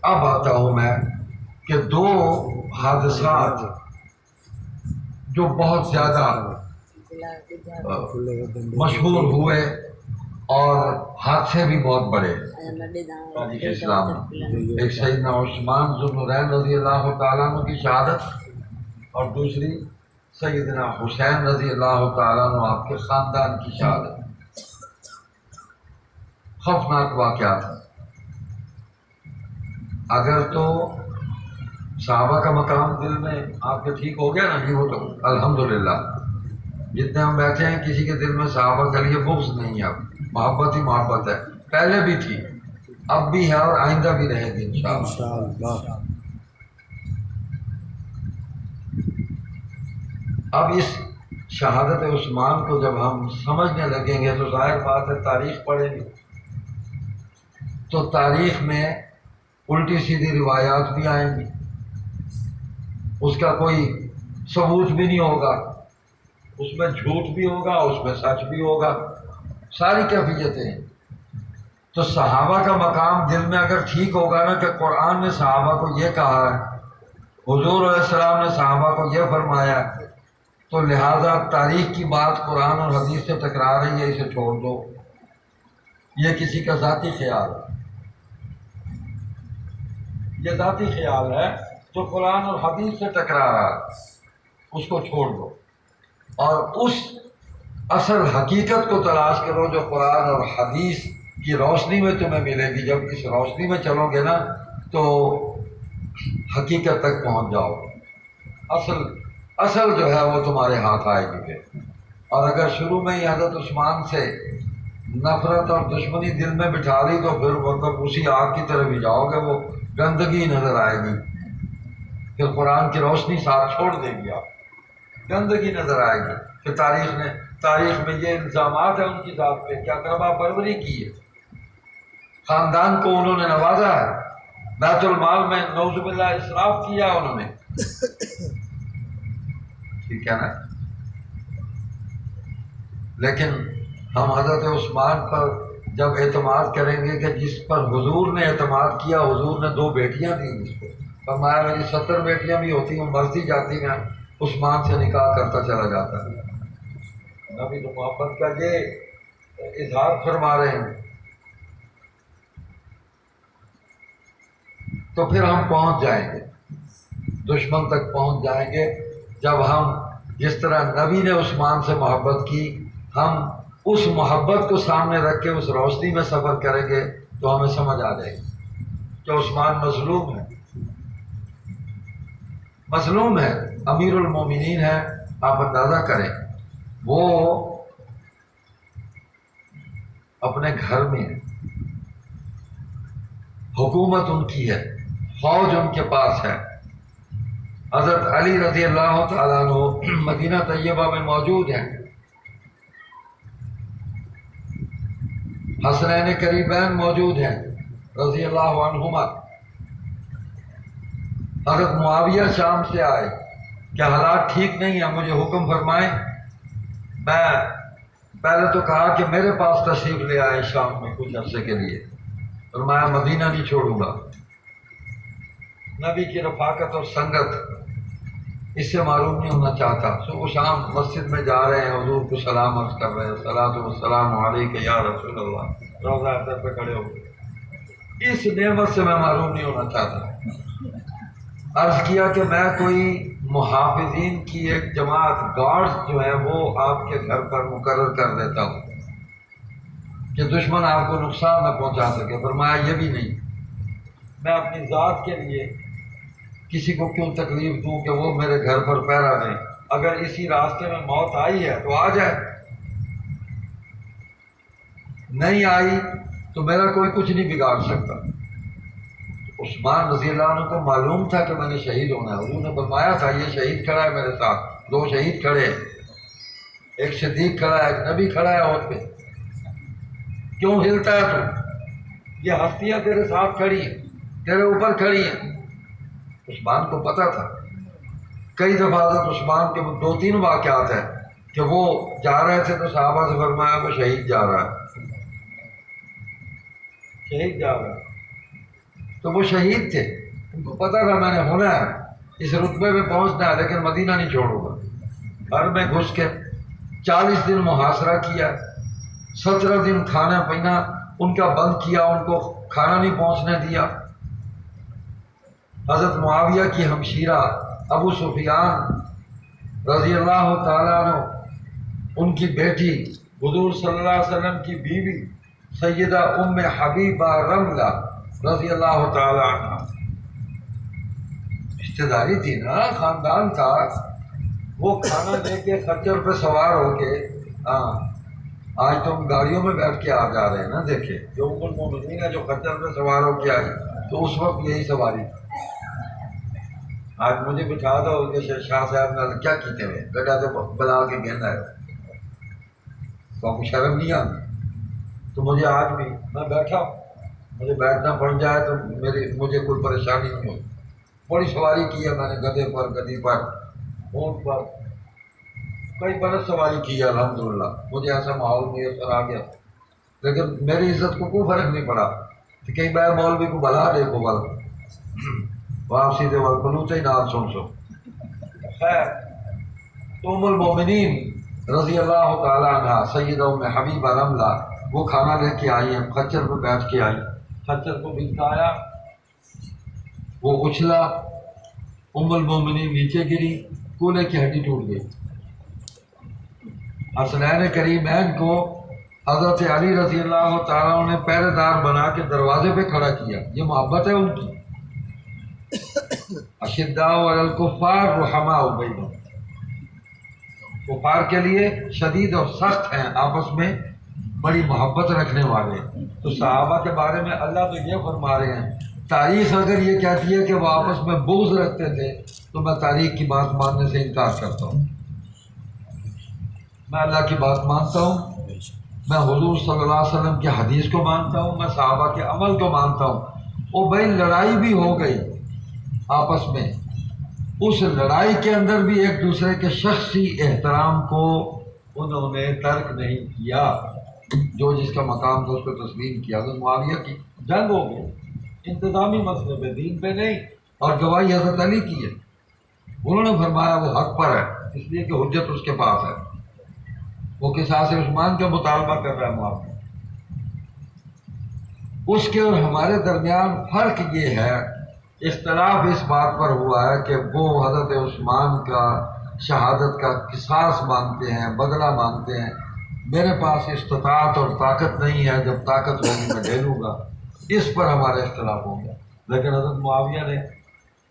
اب آتا ہوں میں کہ دو حادثات جو بہت زیادہ مشہور ہوئے اور حادثے بھی بہت بڑے تاریخ اسلام میں، ایک سیدنا عثمان ذو النورین رضی اللہ تعالیٰ عنہ کی شہادت اور دوسری سیدنا حسین رضی اللہ تعالیٰ عنہ آپ کے خاندان کی شہادت۔ خوفناک واقعات ہیں۔ اگر تو صحابہ کا مقام دل میں آپ کے ٹھیک ہو گیا نا، نہیں ہو تو الحمدللہ، جتنے ہم بیٹھے ہیں کسی کے دل میں صحابہ کے لیے بغض نہیں ہے، اب محبت ہی محبت ہے، پہلے بھی تھی، اب بھی ہے اور آئندہ بھی رہے گی انشاءاللہ۔ اب اس شہادت عثمان کو جب ہم سمجھنے لگیں گے تو ظاہر بات ہے تاریخ پڑھیں گے تو تاریخ میں الٹی سیدھی روایات بھی آئیں گی، اس کا کوئی ثبوت بھی نہیں ہوگا، اس میں جھوٹ بھی ہوگا، اس میں سچ بھی ہوگا، ساری کیفیتیں ہیں۔ تو صحابہ کا مقام دل میں اگر ٹھیک ہوگا نا کہ قرآن نے صحابہ کو یہ کہا ہے، حضور علیہ السلام نے صحابہ کو یہ فرمایا، تو لہذا تاریخ کی بات قرآن اور حدیث سے ٹکرا رہی ہے، اسے چھوڑ دو، یہ کسی کا ذاتی خیال ہے، یہ ذاتی خیال ہے جو قرآن اور حدیث سے ٹکرا رہا ہے، اس کو چھوڑ دو اور اس اصل حقیقت کو تلاش کرو جو قرآن اور حدیث کی روشنی میں تمہیں ملے گی۔ جب اس روشنی میں چلو گے نا تو حقیقت تک پہنچ جاؤ گے، اصل جو ہے وہ تمہارے ہاتھ آئے گی پھر۔ اور اگر شروع میں ہی حضرت عثمان سے نفرت اور دشمنی دل میں بٹھا لی تو پھر مطلب اسی آگ کی طرف ہی جاؤ گے، وہ گندگی نظر آئے گی، پھر قرآن کی روشنی ساتھ چھوڑ دے گی، آپ گندگی نظر آئے گی کہ تاریخ میں یہ الزامات ہیں ان کی ذات پہ کیا کربا پروری کی ہے، خاندان کو انہوں نے نوازا ہے، بیت المال میں نعوذ باللہ اسراف کیا انہوں نے، ٹھیک ہے نا۔ لیکن ہم حضرت عثمان پر جب اعتماد کریں گے کہ جس پر حضور نے اعتماد کیا، حضور نے 2 بیٹیاں دی اس کو، فرمایا میری 70 بیٹیاں بھی ہوتی ہیں مرتی جاتی ہیں، عثمان سے نکاح کرتا چلا جاتا ہے، نبی تو محبت کا یہ اظہار فرما رہے ہیں۔ تو پھر ہم پہنچ جائیں گے دشمن تک پہنچ جائیں گے جب ہم جس طرح نبی نے عثمان سے محبت کی، ہم اس محبت کو سامنے رکھ کے اس روشنی میں سفر کریں گے تو ہمیں سمجھ آ جائے گی کہ عثمان مظلوم ہے، مظلوم ہے، امیر المومنین ہے۔ آپ اندازہ کریں، وہ اپنے گھر میں حکومت ان کی ہے، فوج ان کے پاس ہے، حضرت علی رضی اللہ تعالیٰ عنہ مدینہ طیبہ میں موجود ہیں، حسنین قریبین موجود ہیں رضی اللہ عنہما، حضرت معاویہ شام سے آئے کہ حالات ٹھیک نہیں ہیں، مجھے حکم فرمائیں۔ میں پہلے تو کہا کہ میرے پاس تشریف لے آئے شام میں کچھ عرصے کے لیے، فرمایا مدینہ نہیں چھوڑوں گا۔ نبی کی رفاقت اور سنگت اس سے معلوم نہیں ہونا چاہتا۔ صبح شام مسجد میں جا رہے ہیں، حضور کو سلام عرض کر رہے ہیں، صلاۃ والسلام علیک یا رسول اللہ، روضہ اطہر پہ کھڑے ہو گئے۔ اس نعمت سے میں معلوم نہیں ہونا چاہتا۔ عرض کیا کہ میں کوئی محافظین کی ایک جماعت گارڈز جو ہے وہ آپ کے گھر پر مقرر کر دیتا ہوں کہ دشمن آپ کو نقصان نہ پہنچا سکے۔ فرمایا یہ بھی نہیں، میں اپنی ذات کے لیے کسی کو کیوں تکلیف دوں کہ وہ میرے گھر پر پہرا دیں، اگر اسی راستے میں موت آئی ہے تو آ جائے، نہیں آئی تو میرا کوئی کچھ نہیں بگاڑ سکتا۔ عثمان رضی اللہ عنہ کو معلوم تھا کہ میں نے شہید ہونا ہے، حضور نے فرمایا تھا یہ شہید کھڑا ہے میرے ساتھ، دو شہید کھڑے ہیں، ایک صدیق کھڑا ہے، ایک نبی کھڑا ہے عہد پہ، کیوں ہلتا ہے تو؟ یہ ہستیاں تیرے ساتھ کھڑی ہیں، تیرے اوپر کھڑی ہیں۔ عثمان کو پتہ تھا۔ کئی دفعہ حضرت عثمان کے 2-3 واقعات ہیں کہ وہ جا رہے تھے تو صحابہ سے فرمایا وہ شہید جا رہا ہے، شہید جا رہا ہے، تو وہ شہید تھے، ان کو پتہ تھا میں نے ہونا ہے، اس رتبے میں پہنچنا ہے، لیکن مدینہ نہیں چھوڑوں گا۔ گھر میں گھس کے 40 دن محاصرہ کیا، 17 دن کھانا پینا ان کا بند کیا، ان کو کھانا نہیں پہنچنے دیا۔ حضرت معاویہ کی ہمشیرہ ابو سفیان رضی اللہ تعالیٰ عنہ، ان کی بیٹی حضور صلی اللہ علیہ وسلم کی بیوی سیدہ ام حبیبہ رملہ رضی اللہ تعالیٰ عنہ، رشتہ داری تھی نا، خاندان تھا، وہ کھانا لے کے خچر پہ سوار ہو کے، آج تو ہم گاڑیوں میں بیٹھ کے آ جا رہے ہیں نا، دیکھیں جو ام المومنین ہے جو خچر پہ سوار ہو کے آئی، تو اس وقت یہی سواری تھی۔ آج مجھے بٹھا دو کہ شاہ صاحب نے کیا کیتے ہوئے بیٹا تو بلا کے کہنا ہے، تو آپ کو شرم نہیں آتی؟ تو مجھے آج بھی میں بیٹھا، مجھے بیٹھنا پڑ جائے تو مجھے کوئی پریشانی نہیں ہوتی۔ بڑی سواری کی ہے میں نے، گدھے پر، گدھی پر، اونٹ پر، کئی برس سواری کی ہے الحمدللہ، مجھے ایسا ماحول میسر آ گیا، لیکن میری عزت کو کوئی فرق نہیں پڑا کہ کئی بار مولوی کو بلا دے کو بل واپسی دے وال بلوتے ہی نال سن سو۔ خیر، تو ام المومنین رضی اللہ تعالیٰ عنہ سیدہ ام حبیبہ رملہ وہ کھانا لے کے آئی ہیں، خچر پہ بیٹھ کے آئی، خچر کو بچھایا، وہ اچھلا، ام المومنین نیچے گری، کولے کی ہڈی ٹوٹ گئی۔ حسنین کریمین کو حضرت علی رضی اللہ تعالیٰ عنہ نے پہرے دار بنا کے دروازے پہ کھڑا کیا، یہ محبت ہے ان کی۔ اشداء علی الکفار رحماء بینہم، کفار کے لیے شدید اور سخت ہیں، آپس میں بڑی محبت رکھنے والے۔ تو صحابہ کے بارے میں اللہ تو یہ فرما رہے ہیں، تاریخ اگر یہ کہتی ہے کہ وہ آپس میں بغض رکھتے تھے تو میں تاریخ کی بات ماننے سے انکار کرتا ہوں۔ میں اللہ کی بات مانتا ہوں، میں حضور صلی اللہ علیہ وسلم کی حدیث کو مانتا ہوں، میں صحابہ کے عمل کو مانتا ہوں۔ وہ بھائی لڑائی بھی ہو گئی آپس میں، اس لڑائی کے اندر بھی ایک دوسرے کے شخصی احترام کو انہوں نے ترک نہیں کیا، جو جس کا مقام تھا اس کو تسلیم کیا۔ حضرت معاویہ کی جنگ ہو گئی انتظامی مسئلے پہ، دین پہ نہیں، اور گواہی حضرت علی کی ہے، انہوں نے فرمایا وہ حق پر ہے، اس لیے کہ حجت اس کے پاس ہے، وہ قصاص عثمان کا مطالبہ کر رہا ہے معاویہ۔ اس کے اور ہمارے درمیان فرق یہ ہے اختلاف اس بات پر ہوا ہے کہ وہ حضرت عثمان کا شہادت کا قصاص مانگتے ہیں، بدلہ مانگتے ہیں، میرے پاس استطاعت اور طاقت نہیں ہے، جب طاقت ہوگی میں لے لوں گا، اس پر ہمارا اختلاف ہو گیا۔ لیکن حضرت معاویہ نے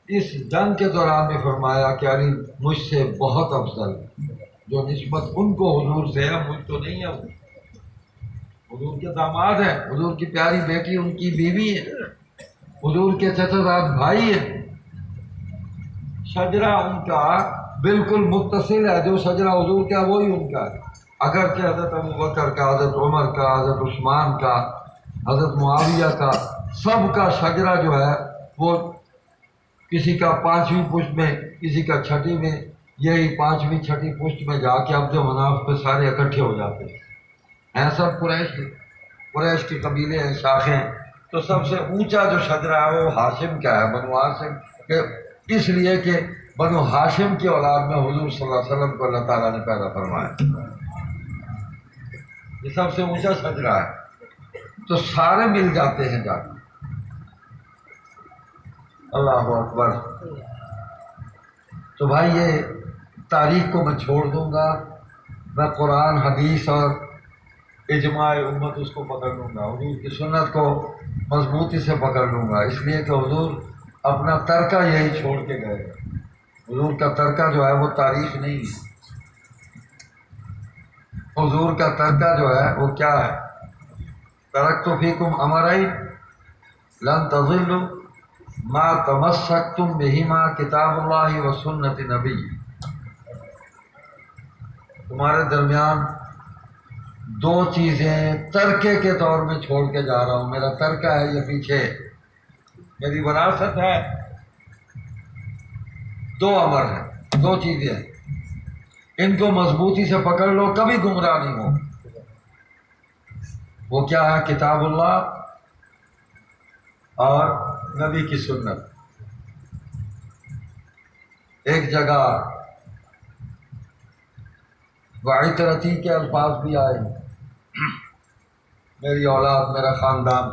اس جنگ کے دوران بھی فرمایا کہ علی مجھ سے بہت افضل، جو نسبت ان کو حضور سے ہے مجھ تو نہیں ہے، وہ حضور کے داماد ہیں، حضور کی پیاری بیٹی ان کی بیوی ہے، حضور کے چچا زاد بھائی ہیں، شجرہ ان کا بالکل متصل ہے، جو شجرہ حضور کا وہی ان کا ہے۔ اگرچہ حضرت ابوبکر کا، حضرت عمر کا، حضرت عثمان کا، حضرت معاویہ کا، سب کا شجرہ جو ہے وہ کسی کا 5ویں پشت میں، کسی کا 6 میں، یہی 5ویں 6 پشت میں جا کے عبد مناف پہ سارے اکٹھے ہو جاتے ہیں سب قریش کے قبیلے ہیں، شاخیں۔ تو سب سے اونچا جو شجرہ ہے وہ ہاشم کا ہے، بنو ہاشم کہ اس لیے کہ بنو ہاشم کی اولاد میں حضور صلی اللہ علیہ وسلم کو اللہ تعالیٰ نے پیدا فرمایا، یہ سب سے اونچا شجرہ ہے، تو سارے مل جاتے ہیں جا کے۔ اللہ اکبر۔ تو بھائی یہ تاریخ کو میں چھوڑ دوں گا، میں قرآن حدیث اور اجماع امت اس کو پکڑ لوں گا، حضور کی سنت کو مضبوطی سے پکڑ لوں گا، اس لیے کہ حضور اپنا ترکہ یہی چھوڑ کے گئے۔ حضور کا ترکہ جو ہے وہ تاریخ نہیں ہے، حضور کا ترکہ جو ہے وہ کیا ہے؟ ترکت فیکم امرین لن تضلوا ما تمسکتم بہما کتاب اللہ و سنت نبی۔ تمہارے درمیان 2 چیزیں ترکے کے طور میں چھوڑ کے جا رہا ہوں، میرا ترکہ ہے یہ پیچھے، میری وراثت ہے۔ 2 امر ہیں، 2 چیزیں ہیں، ان کو مضبوطی سے پکڑ لو، کبھی گمراہ نہیں ہو۔ وہ کیا ہے؟ کتاب اللہ اور نبی کی سنت۔ ایک جگہ وعطرتی کے الفاظ بھی آئے، میری اولاد، میرا خاندان،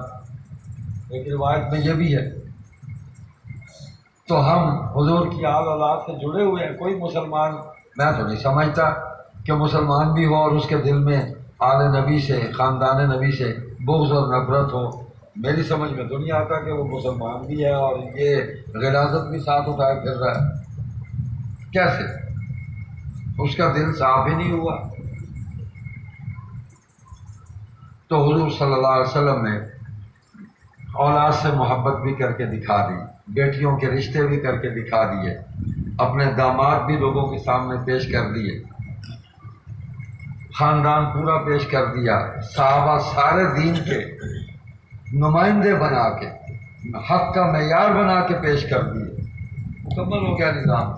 ایک روایت میں یہ بھی ہے۔ تو ہم حضور کی آل اولاد سے جڑے ہوئے ہیں۔ کوئی مسلمان، میں تو نہیں سمجھتا کہ مسلمان بھی ہو اور اس کے دل میں آل نبی سے، خاندان نبی سے بغض اور نفرت ہو۔ میری سمجھ میں تو نہیں آتا کہ وہ مسلمان بھی ہے اور یہ غلاظت بھی ساتھ اٹھائے پھر رہا ہے۔ کیسے؟ اس کا دل صاف ہی نہیں ہوا۔ تو حضور صلی اللہ علیہ وسلم نے اولاد سے محبت بھی کر کے دکھا دی، بیٹیوں کے رشتے بھی کر کے دکھا دیے، اپنے داماد بھی لوگوں کے سامنے پیش کر دیے، خاندان پورا پیش کر دیا، صحابہ سارے دین کے نمائندے بنا کے، حق کا معیار بنا کے پیش کر دیے۔ مکمل ہو گیا نظام۔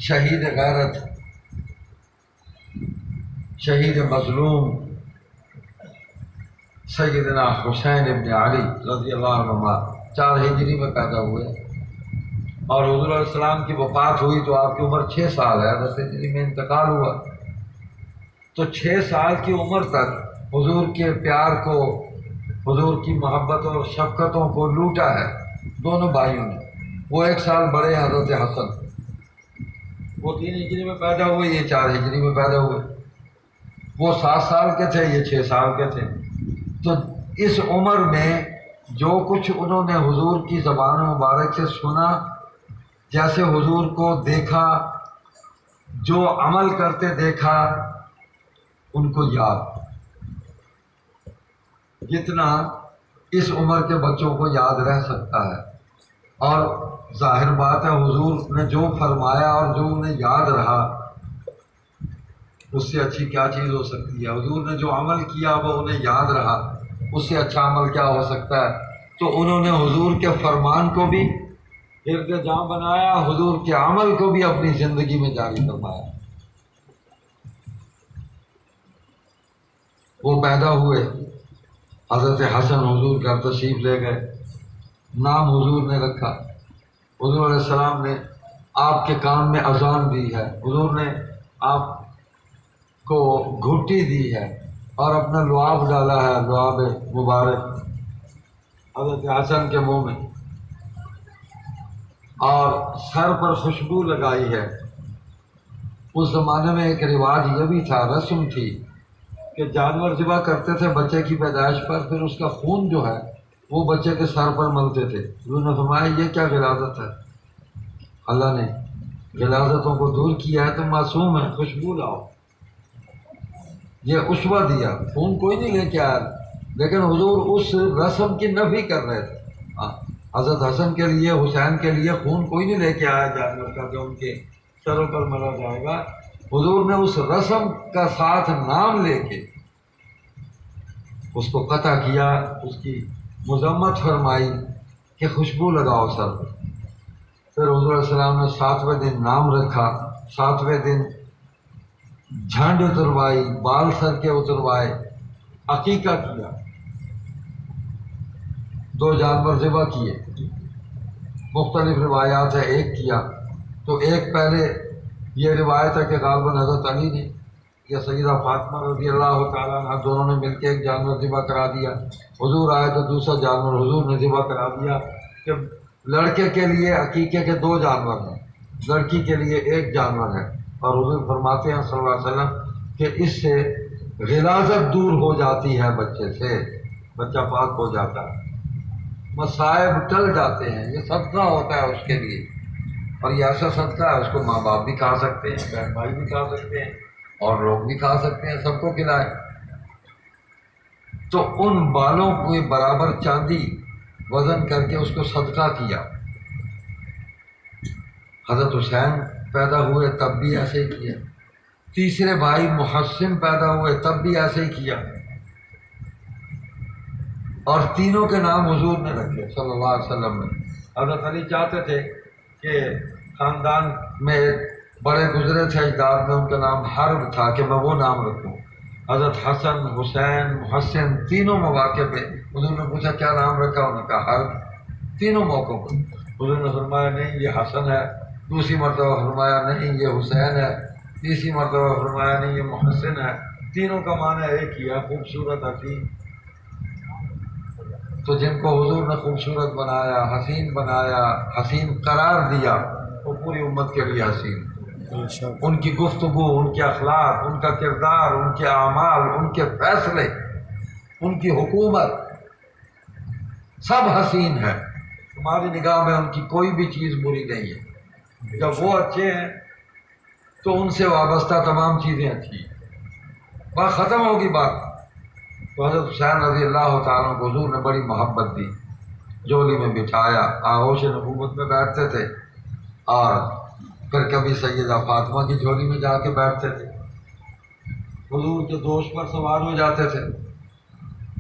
شہید غیرت، شہید مظلوم سیدنا حسین ابن علی رضی اللہ عنہ 4 ہجری میں پیدا ہوئے، اور حضور علیہ السلام کی وفات ہوئی تو آپ کی عمر 6 سال ہے، 10 ہجری میں انتقال ہوا۔ تو 6 سال کی عمر تک حضور کے پیار کو، حضور کی محبت اور شفقتوں کو لوٹا ہے دونوں بھائیوں نے۔ وہ 1 سال بڑے ہیں حضرت حسن، وہ 3 ہجری میں پیدا ہوئے، یہ 4 ہجری میں پیدا ہوئے۔ وہ 7 سال کے تھے، یہ 6 سال کے تھے۔ تو اس عمر میں جو کچھ انہوں نے حضور کی زبان مبارک سے سنا، جیسے حضور کو دیکھا، جو عمل کرتے دیکھا، ان کو یاد، جتنا اس عمر کے بچوں کو یاد رہ سکتا ہے۔ اور ظاہر بات ہے حضور نے جو فرمایا اور جو انہیں یاد رہا، اس سے اچھی کیا چیز ہو سکتی ہے؟ حضور نے جو عمل کیا وہ انہیں یاد رہا، اس سے اچھا عمل کیا ہو سکتا ہے؟ تو انہوں نے حضور کے فرمان کو بھی حفظ جاں بنایا، حضور کے عمل کو بھی اپنی زندگی میں جاری فرمایا۔ وہ پیدا ہوئے، حضرت حسن حضور کا تشریف لے گئے، نام حضور نے رکھا، حضور علیہ السلام نے آپ کے کان میں اذان دی ہے، حضور نے آپ کو گھٹی دی ہے اور اپنا لعاب ڈالا ہے، لعاب مبارک حضرت حسن کے منہ میں، اور سر پر خوشبو لگائی ہے۔ اس زمانے میں ایک رواج یہ بھی تھا، رسم تھی کہ جانور ذبح کرتے تھے بچے کی پیدائش پر، پھر اس کا خون جو ہے وہ بچے کے سر پر ملتے تھے۔ انہوں نے فرمایا یہ کیا غلاظت ہے، اللہ نے غلاظتوں کو دور کیا ہے، تم معصوم ہے، خوشبو لاؤ۔ یہ عشوہ دیا، خون کوئی نہیں لے کے آیا، لیکن حضور اس رسم کی نفی کر رہے تھے۔ حضرت حسن کے لیے، حسین کے لیے خون کوئی نہیں لے کے آیا جانور کا کہ ان کے سروں پر ملا جائے گا۔ حضور نے اس رسم کا ساتھ نام لے کے اس کو قطع کیا، اس کی مذمت فرمائی کہ خوشبو لگاؤ سر پر۔ پھر حضور علیہ السلام نے 7ویں دن نام رکھا، 7ویں دن جھنڈ اتروائی، بال سر کے اتروائے، عقیقہ کیا، 2 جانور ذبح کیے۔ مختلف روایات ہے، ایک کیا تو ایک پہلے یہ روایت ہے کہ غالباً حضرت علی نے یا سیدہ فاطمہ رضی اللہ تعالیٰ عنہ دونوں نے مل کے ایک جانور ذبح کرا دیا۔ حضور آئے تو دوسرا جانور حضور نے ذبح کرا دیا کہ لڑکے کے لیے عقیقے کے 2 جانور ہیں، لڑکی کے لیے 1 جانور ہے۔ اور حضور فرماتے ہیں صلی اللہ علیہ وسلم کہ اس سے غلاظت دور ہو جاتی ہے، بچے سے بچہ پاک ہو جاتا ہے، مصائب ٹل جاتے ہیں۔ یہ صدقہ ہوتا ہے اس کے لیے، اور یہ ایسا صدقہ ہے اس کو ماں باپ بھی کھا سکتے ہیں، بہن بھائی بھی کھا سکتے ہیں، اور لوگ بھی کھا سکتے ہیں، سب کو کھلائیں۔ تو ان بالوں کو برابر چاندی وزن کر کے اس کو صدقہ کیا۔ حضرت حسین پیدا ہوئے تب بھی ایسے ہی کیا، تیسرے بھائی محسن پیدا ہوئے تب بھی ایسے ہی کیا، اور تینوں کے نام حضور نے رکھے صلی اللہ علیہ وسلم نے۔ حضرت علی چاہتے تھے کہ خاندان میں بڑے گزرے تھے اجداد میں، ان کا نام حرب تھا کہ میں وہ نام رکھوں۔ حضرت حسن، حسین، محسن تینوں مواقع پہ حضور نے پوچھا کیا نام رکھا، انہوں نے کہا حرب۔ تینوں موقعوں پر حضور نے فرمایا نہیں یہ حسن ہے، دوسری مرتبہ فرمایا نہیں یہ حسین ہے، تیسری مرتبہ فرمایا نہیں یہ محسن ہے۔ تینوں کا معنی ایک ہی ہے، خوبصورت، حسین۔ تو جن کو حضور نے خوبصورت بنایا، حسین بنایا، حسین قرار دیا، وہ پوری امت کے لیے حسین۔ ان کی گفتگو، ان کے اخلاق، ان کا کردار، ان کے اعمال، ان کے فیصلے، ان کی حکومت سب حسین ہے۔ ہماری نگاہ میں ان کی کوئی بھی چیز بری نہیں ہے۔ جب وہ اچھے ہیں تو ان سے وابستہ تمام چیزیں اچھی ہیں۔ بات ختم ہوگی بات۔ تو حضرت حسین رضی اللہ تعالیٰ کو حضور نے بڑی محبت دی، جولی میں بٹھایا، آغوش نبوت میں بیٹھتے تھے، اور پھر کبھی سیدہ فاطمہ کی جھولی میں جا کے بیٹھتے تھے، حضور کے دوش پر سوار ہو جاتے تھے۔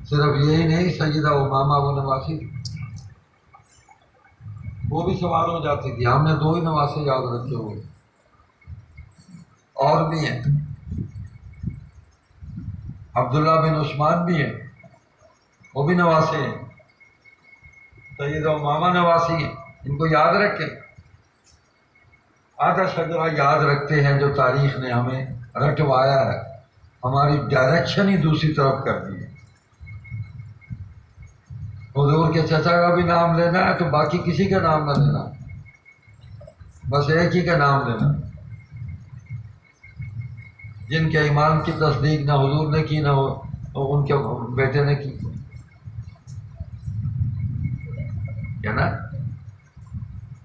صرف یہی نہیں، سیدہ امامہ وہ نواسی وہ بھی سوار ہو جاتی تھی۔ ہم نے 2 ہی نواسے یاد رکھے ہوئے، اور بھی ہیں، عبداللہ بن عثمان بھی ہیں، وہ بھی نواسے ہیں، سیدہ امامہ نواسی ہیں۔ ان کو یاد رکھیں، آدھا شجرہ یاد رکھتے ہیں جو تاریخ نے ہمیں رٹوایا ہے، ہماری ڈائریکشن ہی دوسری طرف کر دی ہے۔ حضور کے چچا کا بھی نام لینا ہے تو باقی کسی کا نام نہ لینا، بس ایک ہی کا نام لینا، جن کے ایمان کی تصدیق نہ حضور نے کی نہ ان کے بیٹے نے کی، کیا نا؟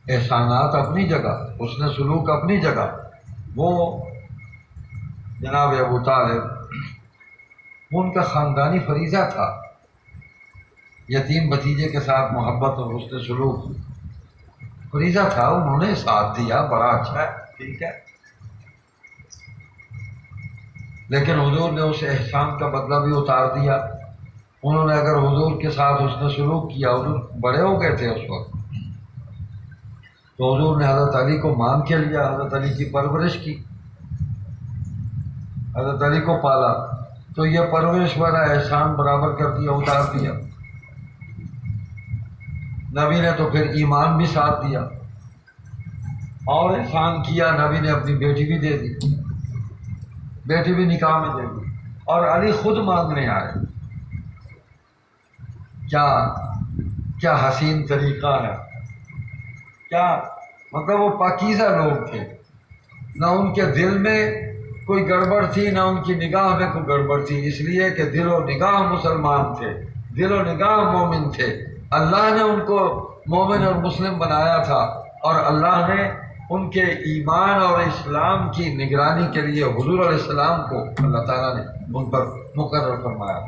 احسانات اپنی جگہ، حسن سلوک اپنی جگہ۔ وہ جناب ابو طالب، وہ ان کا خاندانی فریضہ تھا، یتیم بھتیجے کے ساتھ محبت اور حسن سلوک فریضہ تھا، انہوں نے ساتھ دیا، بڑا اچھا ہے، ٹھیک ہے، لیکن حضور نے اس احسان کا بدلہ بھی اتار دیا۔ انہوں نے اگر حضور کے ساتھ حسن سلوک کیا، حضور بڑے ہو گئے تھے اس وقت، تو حضور نے حضرت علی کو مان کے لیا، حضرت علی کی پرورش کی، حضرت علی کو پالا، تو یہ پرورش والا احسان برابر کر دیا، اتار دیا۔ نبی نے تو پھر ایمان بھی ساتھ دیا اور احسان کیا، نبی نے اپنی بیٹی بھی دے دی، بیٹی بھی نکاح میں دے دی، اور علی خود مانگنے آئے، کیا کیا حسین طریقہ ہے، کیا مطلب وہ پاکیزہ لوگ تھے، نہ ان کے دل میں کوئی گڑبڑ تھی نہ ان کی نگاہ میں کوئی گڑبڑ تھی، اس لیے کہ دل و نگاہ مسلمان تھے، دل و نگاہ مومن تھے۔ اللہ نے ان کو مومن اور مسلم بنایا تھا، اور اللہ نے ان کے ایمان اور اسلام کی نگرانی کے لیے حضور علیہ السلام کو اللہ تعالیٰ نے ان پر مقرر فرمایا،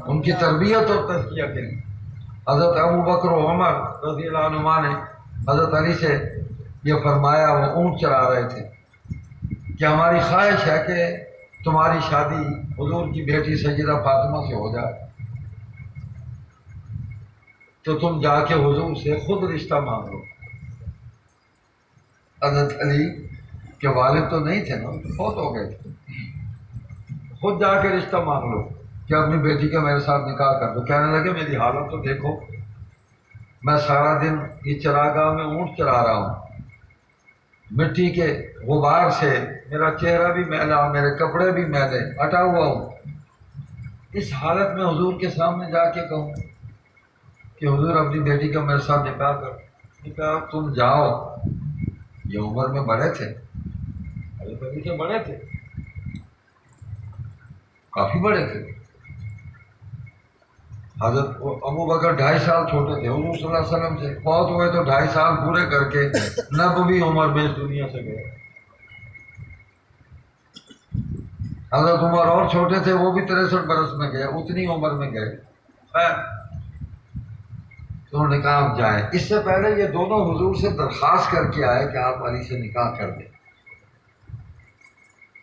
ان کی تربیت اور تزکیہ کے لیے۔ حضرت ابو بکر و عمر رضی اللہ عنہما نے حضرت علی سے یہ فرمایا، وہ اونٹ چرا رہے تھے، کہ ہماری خواہش ہے کہ تمہاری شادی حضور کی بیٹی سیدہ فاطمہ سے ہو جائے، تو تم جا کے حضور سے خود رشتہ مانگ لو۔ حضرت علی کے والد تو نہیں تھے نا، بہت ہو گئے تھے، خود جا کے رشتہ مانگ لو کہ اپنی بیٹی کا میرے ساتھ نکاح کر دو۔ کہنے لگے میری حالت تو دیکھو، میں سارا دن اس چراگاہ میں اونٹ چرا رہا ہوں، مٹی کے غبار سے میرا چہرہ بھی میلا، میرے کپڑے بھی میلے، ہٹا ہوا ہوں، اس حالت میں حضور کے سامنے جا کے کہوں کہ حضور اپنی بیٹی کا میرے ساتھ نکاح کر، کہا تم جاؤ۔ یہ عمر میں بڑے تھے، حضرت علی سے بڑے تھے، کافی بڑے تھے۔ حضرت ابو بکر 2.5 سال چھوٹے تھے حضور صلی اللہ علیہ وسلم سے، فوت ہوئے تو 2.5 سال پورے کر کے نبوی عمر میں اس دنیا سے گئے۔ حضرت عمر اور چھوٹے تھے، وہ بھی 63 برس میں گئے، اتنی عمر میں گئے۔ تو انہوں نے کہا آپ جائیں۔ اس سے پہلے یہ دونوں حضور سے درخواست کر کے آئے کہ آپ علی سے نکاح کر دیں۔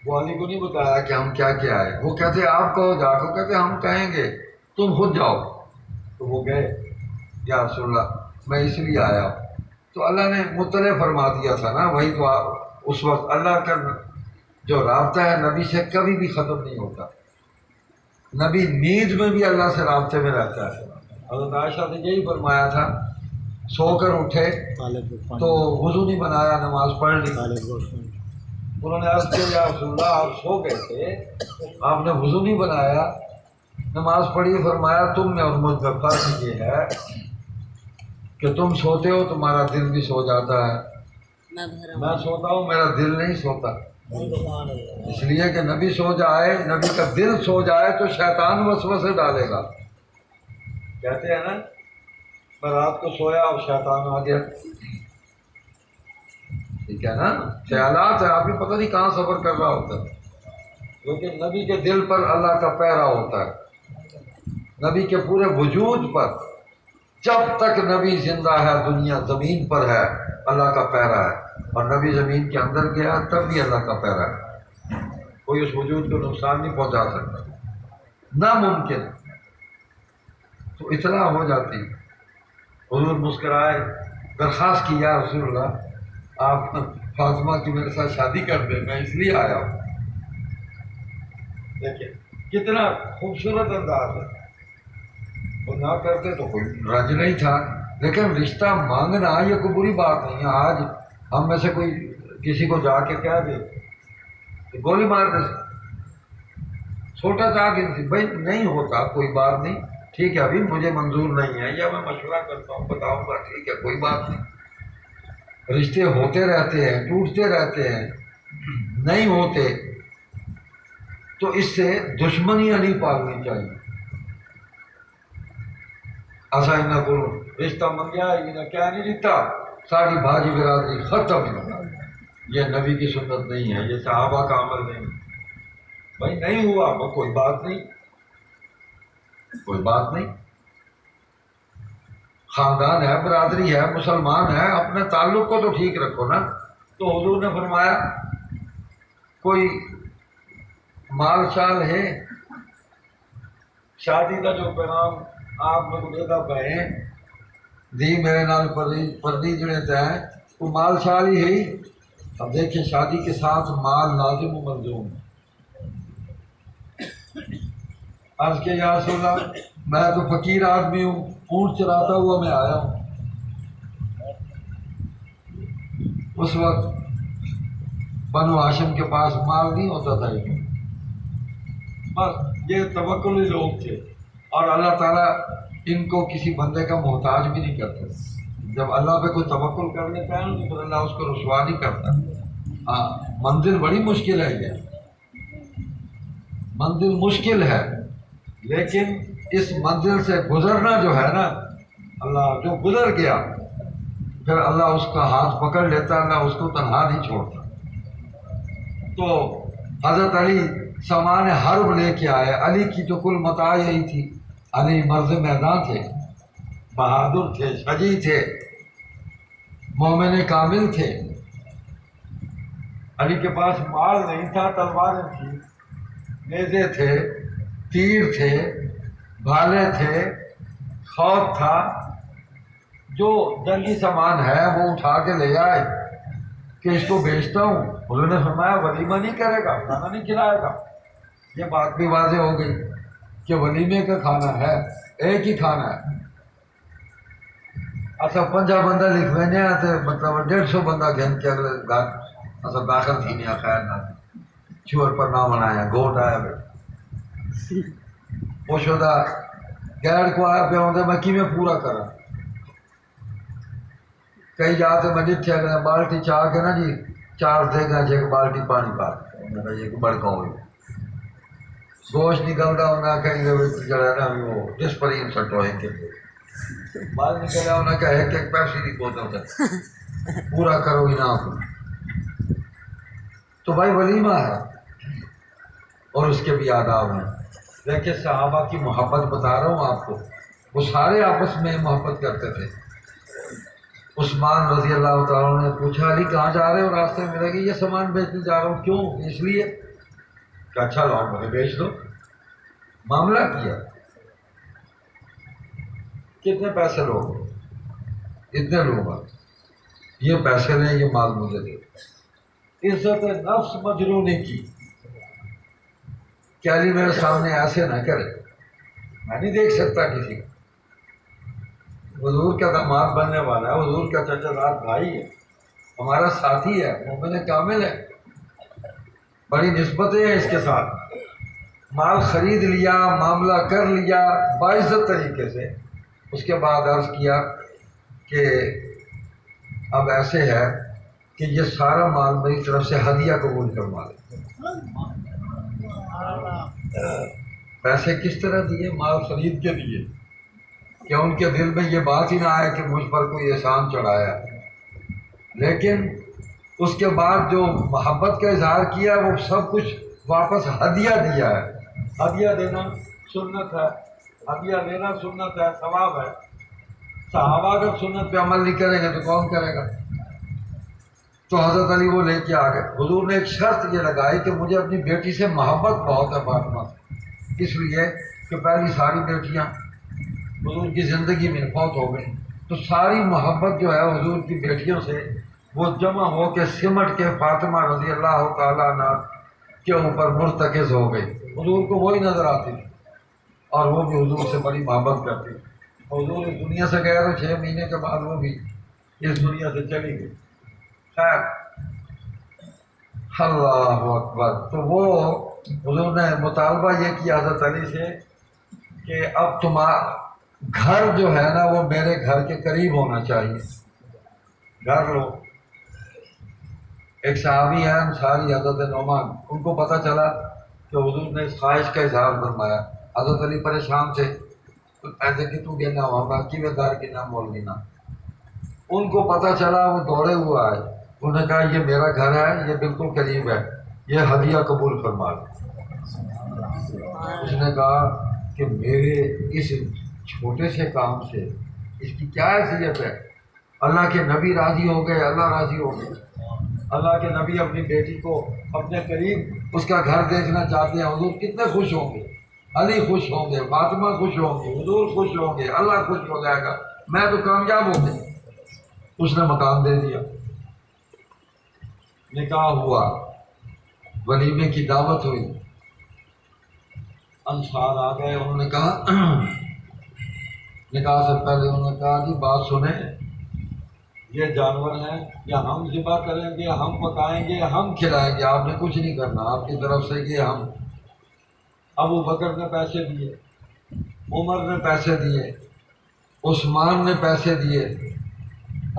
وہ علی کو نہیں بتایا کہ ہم کیا کیا ہے، وہ کہتے آپ کہو جا کو، کہتے ہم کہیں گے تم خود جاؤ۔ تو وہ گئے، یا رسول اللہ میں اس لیے آیا ہوں۔ تو اللہ نے مطلع فرما دیا تھا نا، وہی تو اس وقت اللہ کا جو رابطہ ہے نبی سے کبھی بھی ختم نہیں ہوتا، نبی نیند میں بھی اللہ سے رابطے میں رہتا ہے۔ حضرت عائشہ نے یہی فرمایا تھا، سو کر اٹھے تو وضو نہیں بنایا، نماز پڑھ لی۔ انہوں نے عرض کیا یا رسول اللہ آپ سو گئے تھے، آپ نے وضو نہیں بنایا، نماز پڑھی۔ فرمایا تم میں اور مجھ میں فرق یہ ہے کہ تم سوتے ہو تمہارا دل بھی سو جاتا ہے، میں سوتا ہوں میرا دل نہیں سوتا، اس لیے کہ نبی سو جائے، نبی کا دل سو جائے تو شیطان وسوسے ڈالے گا۔ کہتے ہیں نا میں رات کو سویا اور شیطان آ گیا، ٹھیک ہے نا، خیالات ہے، آپ بھی پتہ نہیں کہاں سفر کر رہا ہوتا ہے، لیکن نبی کے دل پر اللہ کا پہرا ہوتا ہے، نبی کے پورے وجود پر، جب تک نبی زندہ ہے دنیا زمین پر ہے اللہ کا پہرا ہے، اور نبی زمین کے اندر گیا تب بھی اللہ کا پہرا ہے، کوئی اس وجود کو نقصان نہیں پہنچا سکتا، ناممکن۔ تو اطلاع ہو جاتی، حضور مسکرائے، درخواست کی یا رسول اللہ آپ فاطمہ کی میرے ساتھ شادی کر دیں، میں اس لیے آیا ہوں۔ دیکھیں کتنا خوبصورت انداز ہے، وہ نہ کرتے تو کوئی رنج نہیں تھا، لیکن رشتہ مانگنا یہ کوئی بری بات نہیں ہے۔ آج ہم میں سے کوئی کسی کو جا کے کہہ دے کہ گولی مار دے، چھوٹا تھا کہ بھائی نہیں ہوتا کوئی بات نہیں، ٹھیک ہے ابھی مجھے منظور نہیں ہے، یا میں مشورہ کرتا ہوں بتاؤں گا، ٹھیک ہے کوئی بات نہیں۔ رشتے ہوتے رہتے ہیں، ٹوٹتے رہتے ہیں، نہیں ہوتے تو اس سے دشمنیاں نہیں پالنی چاہیے۔ ایسا نہ کرو رشتہ منگیا انہیں کیا نہیں دیتا، ساری بھاجی برادری ختم ہونا، یہ نبی کی سنت نہیں ہے، یہ صحابہ کا عمل نہیں۔ بھائی نہیں ہوا تو کوئی بات نہیں، کوئی بات نہیں، خاندان ہے، برادری ہے، مسلمان ہے، اپنے تعلق کو تو ٹھیک رکھو نا۔ تو حضور نے فرمایا کوئی مال شال ہے، شادی کا جو پیغام آپ نے دے دا پائے دی میرے نال پردی جڑے تھے وہ مال شال ہی ہے۔ اب دیکھیں شادی کے ساتھ مال لازم و ملزوم ہے۔ عرض کہ یا رسول اللہ میں تو فقیر آدمی ہوں، اونٹ چراتا ہوا میں آیا ہوں۔ اس وقت بنو ہاشم کے پاس مال نہیں ہوتا تھا، بس یہ توکلی لوگ تھے، اور اللہ تعالیٰ ان کو کسی بندے کا محتاج بھی نہیں کرتے. جب اللہ پہ کوئی توکل کر لیتا ہے تو پھر اللہ اس کو رسوا نہیں کرتا. ہاں منزل بڑی مشکل ہے، یہ منزل مشکل ہے، لیکن اس منزل سے گزرنا جو ہے نا، اللہ جو گزر گیا پھر اللہ اس کا ہاتھ پکڑ لیتا، اللہ اس کو تنہا نہیں چھوڑتا. تو حضرت علی سامان حرب لے کے آئے. علی کی تو کل متاع یہی تھی. علی مرد میدان تھے، بہادر تھے، شجاع تھے، مومن کامل تھے. علی کے پاس مال نہیں تھا، تلواریں تھیں، نیزے تھے، تیر تھے، بھالے تھے، خوف تھا. جو جنگی سامان ہے وہ اٹھا کے لے آئے کہ اس کو بیچتا ہوں. انہوں نے فرمایا ولیمہ نہیں کرے گا، کھانا نہیں کھلائے گا. یہ بات بھی واضح ہو گئی کہ ولیمے کا کھانا ہے، ایک ہی کھانا ہے. اچھا 50 بندہ لکھ وینے تو مطلب 150 بندہ گھن کے اگلے گھر اچھا داخل تھی نہیں خیر نہ چور پر نہ بنایا گوٹ آیا بھائی پوچھو گیڑ کو آیا پہ آدھے میں کی میں پورا کرا. کئی جاتے میں ڈٹھے اگلے بالٹی چاہ کے نا جی 4 دے گا جی بالٹی پانی پا کے بڑکا ہوئی گوشت نکلتا انہیں کہیں گے جڑا نا وہ جس پر ہی سٹو ہے کہ بال نکلا انہیں کہا ایک ایک پیپسی نہیں بوتل تھا پورا کرو ہی نہ کو. تو بھائی ولیمہ ہے اور اس کے بھی آداب ہیں. دیکھیں صحابہ کی محبت بتا رہا ہوں آپ کو، وہ سارے آپس میں محبت کرتے تھے. عثمان رضی اللہ تعالیٰ نے پوچھا علی کہاں جا رہے ہو؟ راستے میں ملے گی یہ سامان بیچنے جا رہا ہوں. کیوں؟ اس لیے کہ اچھا لاؤ مجھے بیچ دو. معاملہ کیا کتنے پیسے لوگ؟ اتنے لوگ یہ پیسے لیں، یہ مال مجھے دے. عزت نفس مجرونی کی کہ علی میرے سامنے ایسے نہ کرے، میں نہیں دیکھ سکتا کسی کو. حضور کا داماد بننے والا ہے، حضور کا چچا دار بھائی ہے، ہمارا ساتھی ہے، مومن کامل ہے، بڑی نسبتیں ہیں اس کے ساتھ. مال خرید لیا، معاملہ کر لیا باعزت طریقے سے. اس کے بعد عرض کیا کہ اب ایسے ہے کہ یہ سارا مال میری طرف سے ہدیہ قبول کروا لے. پیسے کس طرح دیے؟ مال خرید کے دیے کہ ان کے دل میں یہ بات ہی نہ آئے کہ مجھ پر کوئی احسان چڑھایا. لیکن اس کے بعد جو محبت کا اظہار کیا وہ سب کچھ واپس ہدیہ دیا ہے. ہدیہ دینا سنت ہے، ہدیہ دینا سنت ہے، ثواب ہے. صحابہ اگر سنت پہ عمل نہیں کریں گے تو کون کرے گا؟ تو حضرت علی وہ لے کے آ گئے. حضور نے ایک شرط یہ لگائی کہ مجھے اپنی بیٹی سے محبت بہت ہے فاطمہ سے، اس لیے کہ پہلی ساری بیٹیاں حضور کی زندگی میں فوت ہو گئی، تو ساری محبت جو ہے حضور کی بیٹیوں سے وہ جمع ہو کے سمٹ کے فاطمہ رضی اللہ تعالیٰ عنہ کے اوپر مرتکز ہو گئی. حضور کو وہی نظر آتی تھی اور وہ بھی حضور سے بڑی محبت کرتی. حضور اس دنیا سے گئے تو 6 مہینے کے بعد وہ بھی اس دنیا سے چلی گئی. خیر اللہ اکبر. تو وہ حضور نے مطالبہ یہ کیا حضرت علی سے کہ اب تمہارا گھر جو ہے نا وہ میرے گھر کے قریب ہونا چاہیے. گھر لو. ایک صحابی ہیں انصاری حضرت نعمان، ان کو پتہ چلا کہ حضور نے اس خواہش کا اظہار فرمایا. حضرت علی پریشان تھے، ایسے کہ تو کہنا ہوا باقی میں دار کے نام بول لینا. ان کو پتہ چلا، وہ دوڑے ہوئے آئے. انہوں نے کہا یہ میرا گھر ہے، یہ بالکل قریب ہے، یہ ہدیہ قبول فرما لو. اس نے کہا کہ میرے اس چھوٹے سے کام سے اس کی کیا حیثیت ہے؟ اللہ کے نبی راضی ہو گئے، اللہ راضی ہو گئے. اللہ کے نبی اپنی بیٹی کو اپنے قریب اس کا گھر دیکھنا چاہتے ہیں. حضور کتنے خوش ہوں گے، علی خوش ہوں گے، فاطمہ خوش ہوں گے، حضور خوش ہوں گے، اللہ خوش ہو جائے گا. میں تو کامیاب ہو گئی. اس نے مکان دے دیا، نکاح ہوا، ولیمے کی دعوت ہوئی. انصار آ گئے. انہوں نے کہا نکاح سے پہلے انہوں نے کہا جی بات سنیں، یہ جانور ہیں، یا ہم ذبح کریں گے، ہم پکائیں گے، ہم کھلائیں گے، آپ نے کچھ نہیں کرنا، آپ کی طرف سے یہ ہم. ابو بکر نے پیسے دیے، عمر نے پیسے دیے، عثمان نے پیسے دیے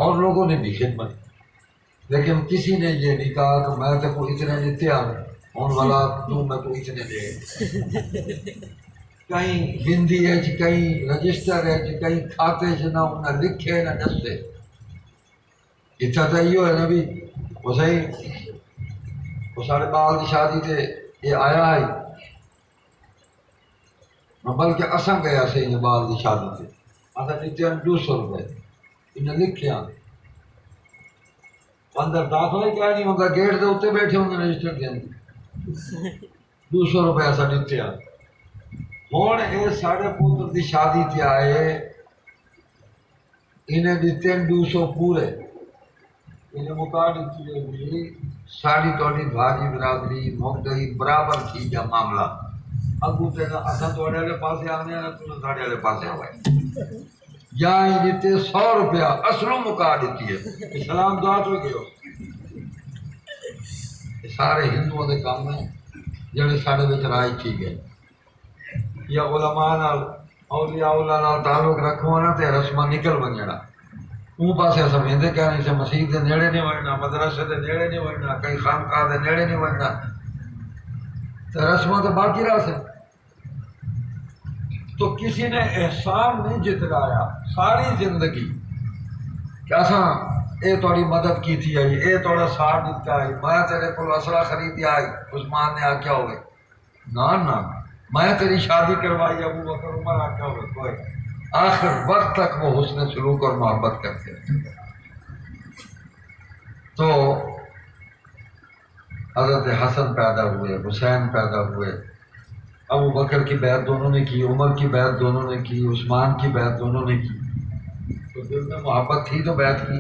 اور لوگوں نے بھی خدمت، لیکن کسی نے یہ نہیں کہا کہ میں تو کو اتنے دیتے آ ہوں والا تو میں کو اتنے دے، کہیں گندی ہے جی، کہیں رجسٹر ہے جی، کہیں کھاتے سے نہ انہیں لکھے نہ دستے، اتنا تو یہ ہے نا بھی وہ صحیح وہ سارے بال کی شادی تھے یہ آیا ہے، بلکہ اساں گیا سے یہ بال کی شادی تھے اساں دیتے ہیں 200 روپے، انہیں لکھیا اندر داخل ہی کیا نہیں ہوتا، گیٹ کے اتنے بیٹھے ہوں رجسٹر کے اندر 200 روپے ایسا دیتے ہیں۔ ہوں یہ سارے پتر کی شادی تے آئے انہیں دیتے ہیں 200 پورے، انہیں مکا دیتی ہے بھی ساری توڑی بھاجی برادری مک گئی برابر تھی جا معاملہ، اگو تینا اساں توڑے والے پاسے آنے ہیں تو ساڑے والے پاسے آئے یا ہی دیتے 100 روپیہ اصلوں مکا دیتی ہے، اسلام دعات ہو گئے سارے ہندوؤں دے کام ہیں جڑے ساڑے بچ رائے کی گئے یا علماء نال اولیاء اللہ نال تعلق رکھو نا تے رسمہ نکل ونجنا اون پاسے اساں ویندے کیا نہیں سے مسجد دے نیڑے نہیں وڑنا، مدرسے دے نیڑے نہیں وڑنا، کئی خانقاہ دے نیڑے نہیں وڑنا، تے رسمہ تو باقی رہ سے۔ تو کسی نے احسان نہیں جتلایا ساری زندگی کہ اساں اے تھوڑی مدد کی تھی آئی، اے تھوڑا ساتھ دیتا ہے، میں تیرے کو اسلحہ خریدی آئی، عثمان نے آکیا ہوئے نہ میں تیری شادی کروائی ابو بکر عمر آکیا ہوئے کوئی، آخر وقت تک وہ حسن سلوک اور محبت کرتے ہیں۔ تو حضرت حسن پیدا ہوئے، حسین پیدا ہوئے، ابو بکر کی بیعت دونوں نے کی، عمر کی بیعت دونوں نے کی، عثمان کی بیعت دونوں نے کی، تو دل میں محبت تھی تو بیعت کی۔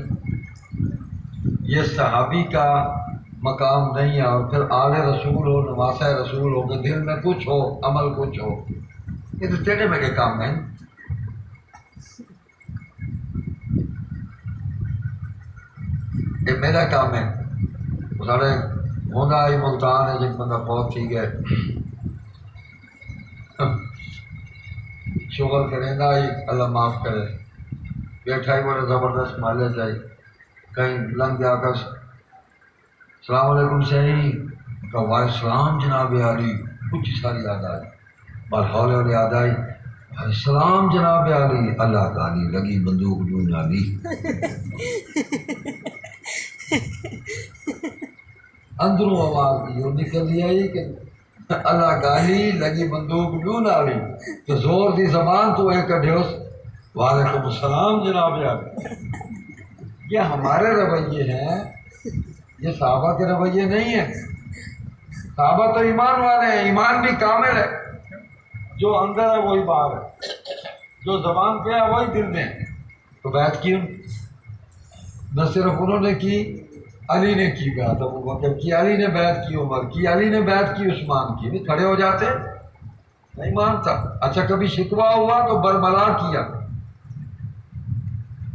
یہ صحابی کا مقام نہیں ہے، اور پھر آل رسول ہو، نواسہ رسول ہو کہ دل میں کچھ ہو عمل کچھ ہو، یہ تو تیرے میں کے کام نہیں، یہ میرا کام ہے۔ سارے ہونا ہی ملتان ہے جن بندہ بہت ٹھیک ہے شغل کریں گا ہی اللہ معاف کرے، بیٹھا ہی بڑا زبردست مالے جائے کہیں لنگ جا کر السلام علیکم صحیح کہ وعلیکم السلام جناب عالی، کچھ ساری یاد آئی اور ہولے ہولے یاد آئی السلام جناب عالی، اللہ تعالی لگی بندوق ڈون عالی، اندروں آواز یہ نکل آئی کہ اللہ گالی لگی بندوق ڈون عالی، تو زور دی زبان تو ایک کڈھیوس وعلیکم السلام جناب عالی۔ یہ ہمارے رویے ہیں، یہ صحابہ کے رویے نہیں ہیں۔ صحابہ تو ایمان والے ہیں، ایمان بھی کامل ہے، جو اندر ہے وہی باہر ہے، جو زبان پہ ہے وہی دل میں ہے۔ تو بیعت کی نہ صرف انہوں نے کی، علی نے کی بیعت، ابو بکر کی، علی نے بیعت کی، عمر کی، علی نے بیعت کی، عثمان کی، بھی کھڑے ہو جاتے نہیں مانتا۔ اچھا کبھی شکوہ ہوا تو برملا کیا،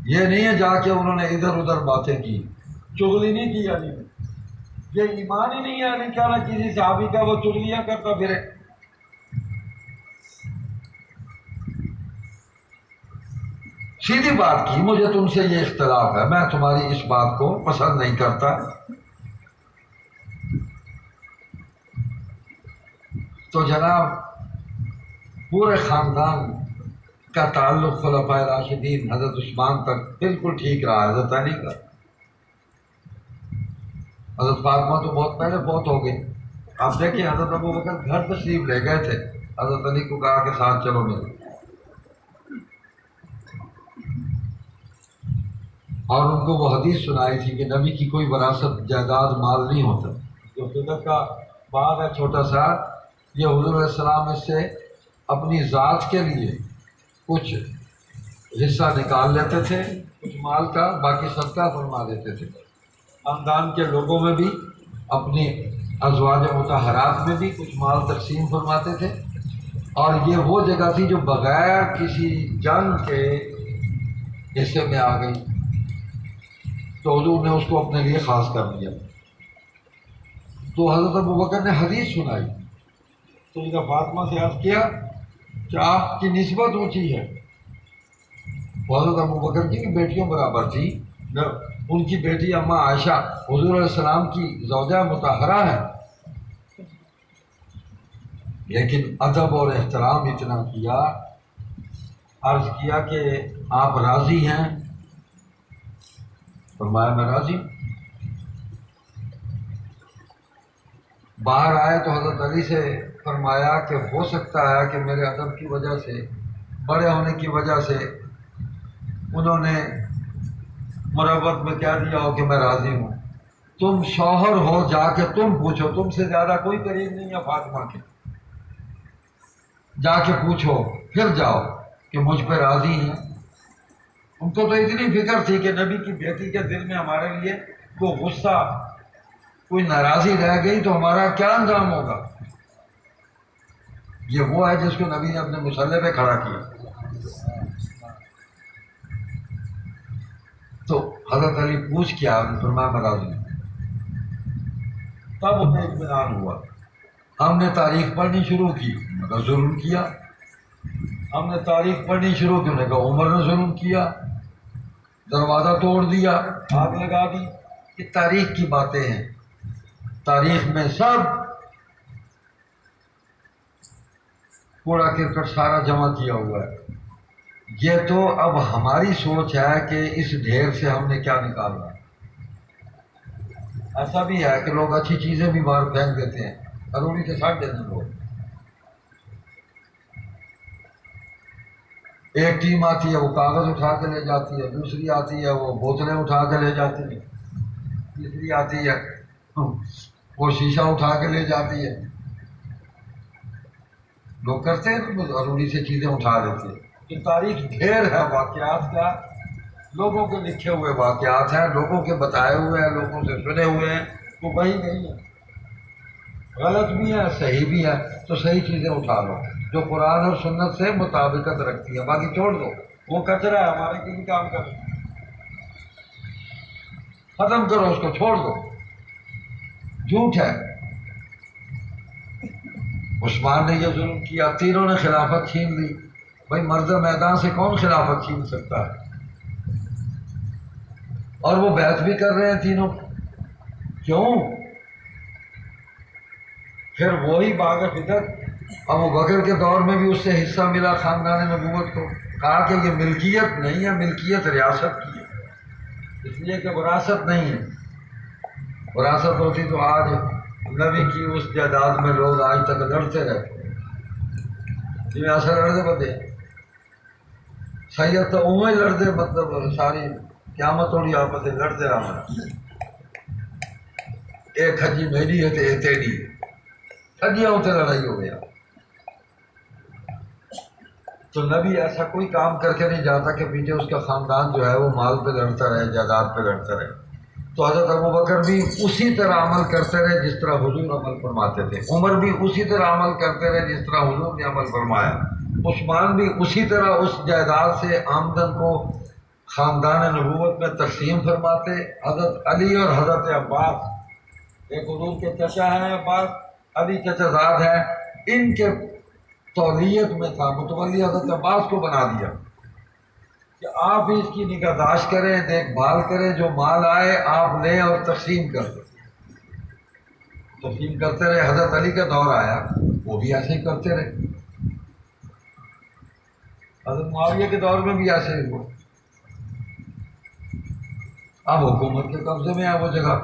یہ نہیں ہے جا کے انہوں نے ادھر ادھر باتیں کی، چغلی نہیں کی علی نے، یہ ایمان ہی نہیں ہے علی کیا نہ کسی صحابی کا وہ چغلیاں کرتا پھرے۔ سیدھی بات کی مجھے تم سے یہ اختلاف ہے، میں تمہاری اس بات کو پسند نہیں کرتا، تو جناب پورے خاندان کا تعلق خلفائے راشدین حضرت عثمان تک بالکل ٹھیک رہا، حضرت علی کا، حضرت فاطمہ تو بہت پہلے فوت ہو گئی۔ آپ دیکھیں حضرت ابو بکر گھر تشریف لے گئے تھے، حضرت علی کو کہا کہ ساتھ چلو میرے، اور ان کو وہ حدیث سنائی تھی کہ نبی کی کوئی وراثت جائیداد مال نہیں ہوتا، جو فدر کا باغ ہے چھوٹا سا، یہ حضور علیہ السلام اس سے اپنی ذات کے لیے کچھ حصہ نکال لیتے تھے کچھ مال کا، باقی صدقہ فرما دیتے تھے، خاندان کے لوگوں میں بھی، اپنی ازواج مطہرات میں بھی کچھ مال تقسیم فرماتے تھے، اور یہ وہ جگہ تھی جو بغیر کسی جنگ کے حصے میں آ گئی، تو حضور نے اس کو اپنے لیے خاص کر دیا۔ تو حضرت ابو بکر نے حدیث سنائی، تو جب فاطمہ سے عرض کیا کہ آپ کی نسبت اونچی ہے، وہ حضرت ابوبکر کی بیٹیوں برابر تھی، ان کی بیٹی اماں عائشہ حضور علیہ السلام کی زوجہ مطہرہ ہے، لیکن ادب اور احترام اتنا کیا، عرض کیا کہ آپ راضی ہیں؟ فرمایا میں راضی ہوں۔ باہر آئے تو حضرت علی سے فرمایا کہ ہو سکتا ہے کہ میرے ادب کی وجہ سے، بڑے ہونے کی وجہ سے انہوں نے مروت میں کہہ دیا ہو کہ میں راضی ہوں، تم شوہر ہو، جا کے تم پوچھو، تم سے زیادہ کوئی قریب نہیں ہے فاطمہ کے، جا کے پوچھو پھر جاؤ کہ مجھ پہ راضی ہیں۔ ان کو تو اتنی فکر تھی کہ نبی کی بیٹی کے دل میں ہمارے لیے کوئی غصہ، کوئی ناراضی رہ گئی تو ہمارا کیا انجام ہوگا۔ یہ وہ ہے جس کو نبی نے اپنے مصلے پہ کھڑا کیا۔ تو حضرت علی پوچھ کیا، فرمایا میں راضی ہوں۔ تب انہیں اطمینان ہوا۔ ہم نے تاریخ پڑھنی شروع کی، انہوں نے کہا ظلم کیا۔ ہم نے تاریخ پڑھنی شروع کی، انہوں نے کہا عمر نے ظلم کیا، دروازہ توڑ دیا، آگ لگا دی۔ یہ تاریخ کی باتیں ہیں، تاریخ میں سب کوڑا کرکٹ سارا جمع کیا ہوا ہے۔ یہ تو اب ہماری سوچ ہے کہ اس ڈھیر سے ہم نے کیا نکالنا ہے۔ ایسا بھی ہے کہ لوگ اچھی چیزیں بھی باہر پھینک دیتے ہیں، ضروری کے ساتھ دیتے ہیں لوگ۔ ایک ٹیم آتی ہے وہ کاغذ اٹھا کے لے جاتی ہے، دوسری آتی ہے وہ بوتلیں اٹھا کے لے جاتی ہے، تیسری آتی ہے وہ شیشہ اٹھا کے لے جاتی ہے۔ لوگ کرتے ہیں تو ضروری سے چیزیں اٹھا لیتے ہیں۔ یہ تاریخ ڈھیر ہے واقعات کا، لوگوں کے لکھے ہوئے واقعات ہیں، لوگوں کے بتائے ہوئے ہیں، لوگوں سے سنے ہوئے ہیں، وہ وہی نہیں ہے، غلط بھی ہے صحیح بھی ہے۔ تو صحیح چیزیں اٹھا لو جو قرآن اور سنت سے مطابقت رکھتی ہے، باقی چھوڑ دو، وہ کچرا ہے، ہمارے کسی کام کا نہیں۔ ختم کرو اس کو، چھوڑ دو، جھوٹ ہے۔ عثمان نے یہ ظلم کیا، تینوں نے خلافت چھین لی۔ بھائی مرد میدان سے کون خلافت چھین سکتا ہے؟ اور وہ بیعت بھی کر رہے ہیں تینوں، کیوں؟ پھر وہی باغ فطر ابو بکر کے دور میں بھی اس سے حصہ ملا خاندان نبوت کو، کہا کہ یہ ملکیت نہیں ہے، ملکیت ریاست کی ہے، اس لیے کہ وراثت نہیں ہے۔ وراثت ہوتی تو آج نبی کی اس جائیداد میں لوگ آج تک لڑتے رہتے، جی ایسا لڑتے بندے سید تو اوہیں لڑتے، مطلب ساری قیامت تھوڑی آپس سے لڑتے رہنا، ایک کھجی میری ہے تو ایک تیری، کھجیاں ہوتے لڑائی ہو گیا۔ تو نبی ایسا کوئی کام کر کے نہیں جاتا کہ پیچھے اس کا خاندان جو ہے وہ مال پہ لڑتا رہے، جائیداد پہ لڑتا رہے۔ تو حضرت ابوبکر بھی اسی طرح عمل کرتے رہے جس طرح حضور عمل فرماتے تھے، عمر بھی اسی طرح عمل کرتے رہے جس طرح حضور نے عمل فرمایا، عثمان بھی اسی طرح اس جائیداد سے آمدن کو خاندان نبوت میں تقسیم فرماتے۔ حضرت علی اور حضرت عباس، ایک حضور کے چچا ہیں عباس، علی چچا زاد ہیں، ان کے تولیت میں تھا، متولی حضرت عباس کو بنا دیا کہ آپ اس کی نگہداشت کریں، دیکھ بھال کریں، جو مال آئے آپ لیں اور تقسیم کر دیں۔ تقسیم کرتے رہے، حضرت علی کا دور آیا وہ بھی ایسے ہی کرتے رہے، حضرت معاویہ کے دور میں بھی ایسے ہی ہوا۔ اب حکومت کے قبضے میں ہے وہ جگہ،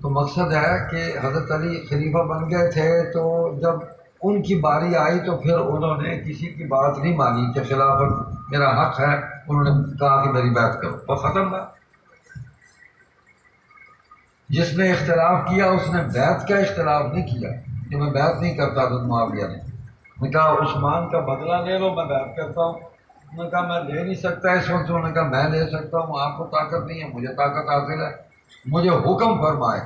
تو مقصد ہے کہ حضرت علی خلیفہ بن گئے تھے، تو جب ان کی باری آئی تو پھر انہوں نے کسی کی بات نہیں مانی کہ خلافت میرا حق ہے، انہوں نے کہا کہ میری بیعت کرو، تو ختم ہوا۔ جس نے اختلاف کیا اس نے بیعت کا اختلاف نہیں کیا کہ میں بیعت نہیں کرتا، حضرت معاویہ نے کہا عثمان کا بدلہ لے لو، میں بیعت کرتا ہوں۔ انہوں نے کہا میں لے نہیں سکتا اس وقت، انہوں نے کہا میں لے سکتا ہوں، آپ کو طاقت نہیں ہے، مجھے طاقت حاصل ہے، مجھے حکم فرمائے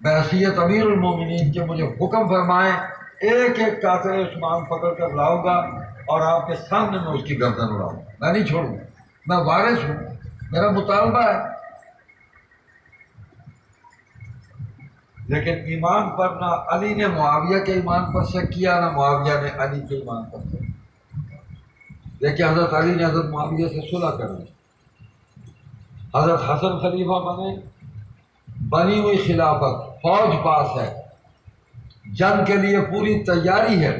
بحیثیت امیر المومنین کے، مجھے حکم فرمائے، ایک ایک قاتل عثمان پکڑ کر لاؤں گا اور آپ کے سامنے میں اس کی گردن اڑاؤں گا، میں نہیں چھوڑوں گا، میں وارث ہوں، میرا مطالبہ ہے۔ لیکن ایمان پر نہ علی نے معاویہ کے ایمان پر شک کیا، نہ معاویہ نے علی کے ایمان پر شک کیا۔ لیکن حضرت علی نے حضرت معاویہ سے صلح کر دی. حضرت حسن خلیفہ بنے، بنی ہوئی خلافت، فوج پاس ہے، جنگ کے لیے پوری تیاری ہے.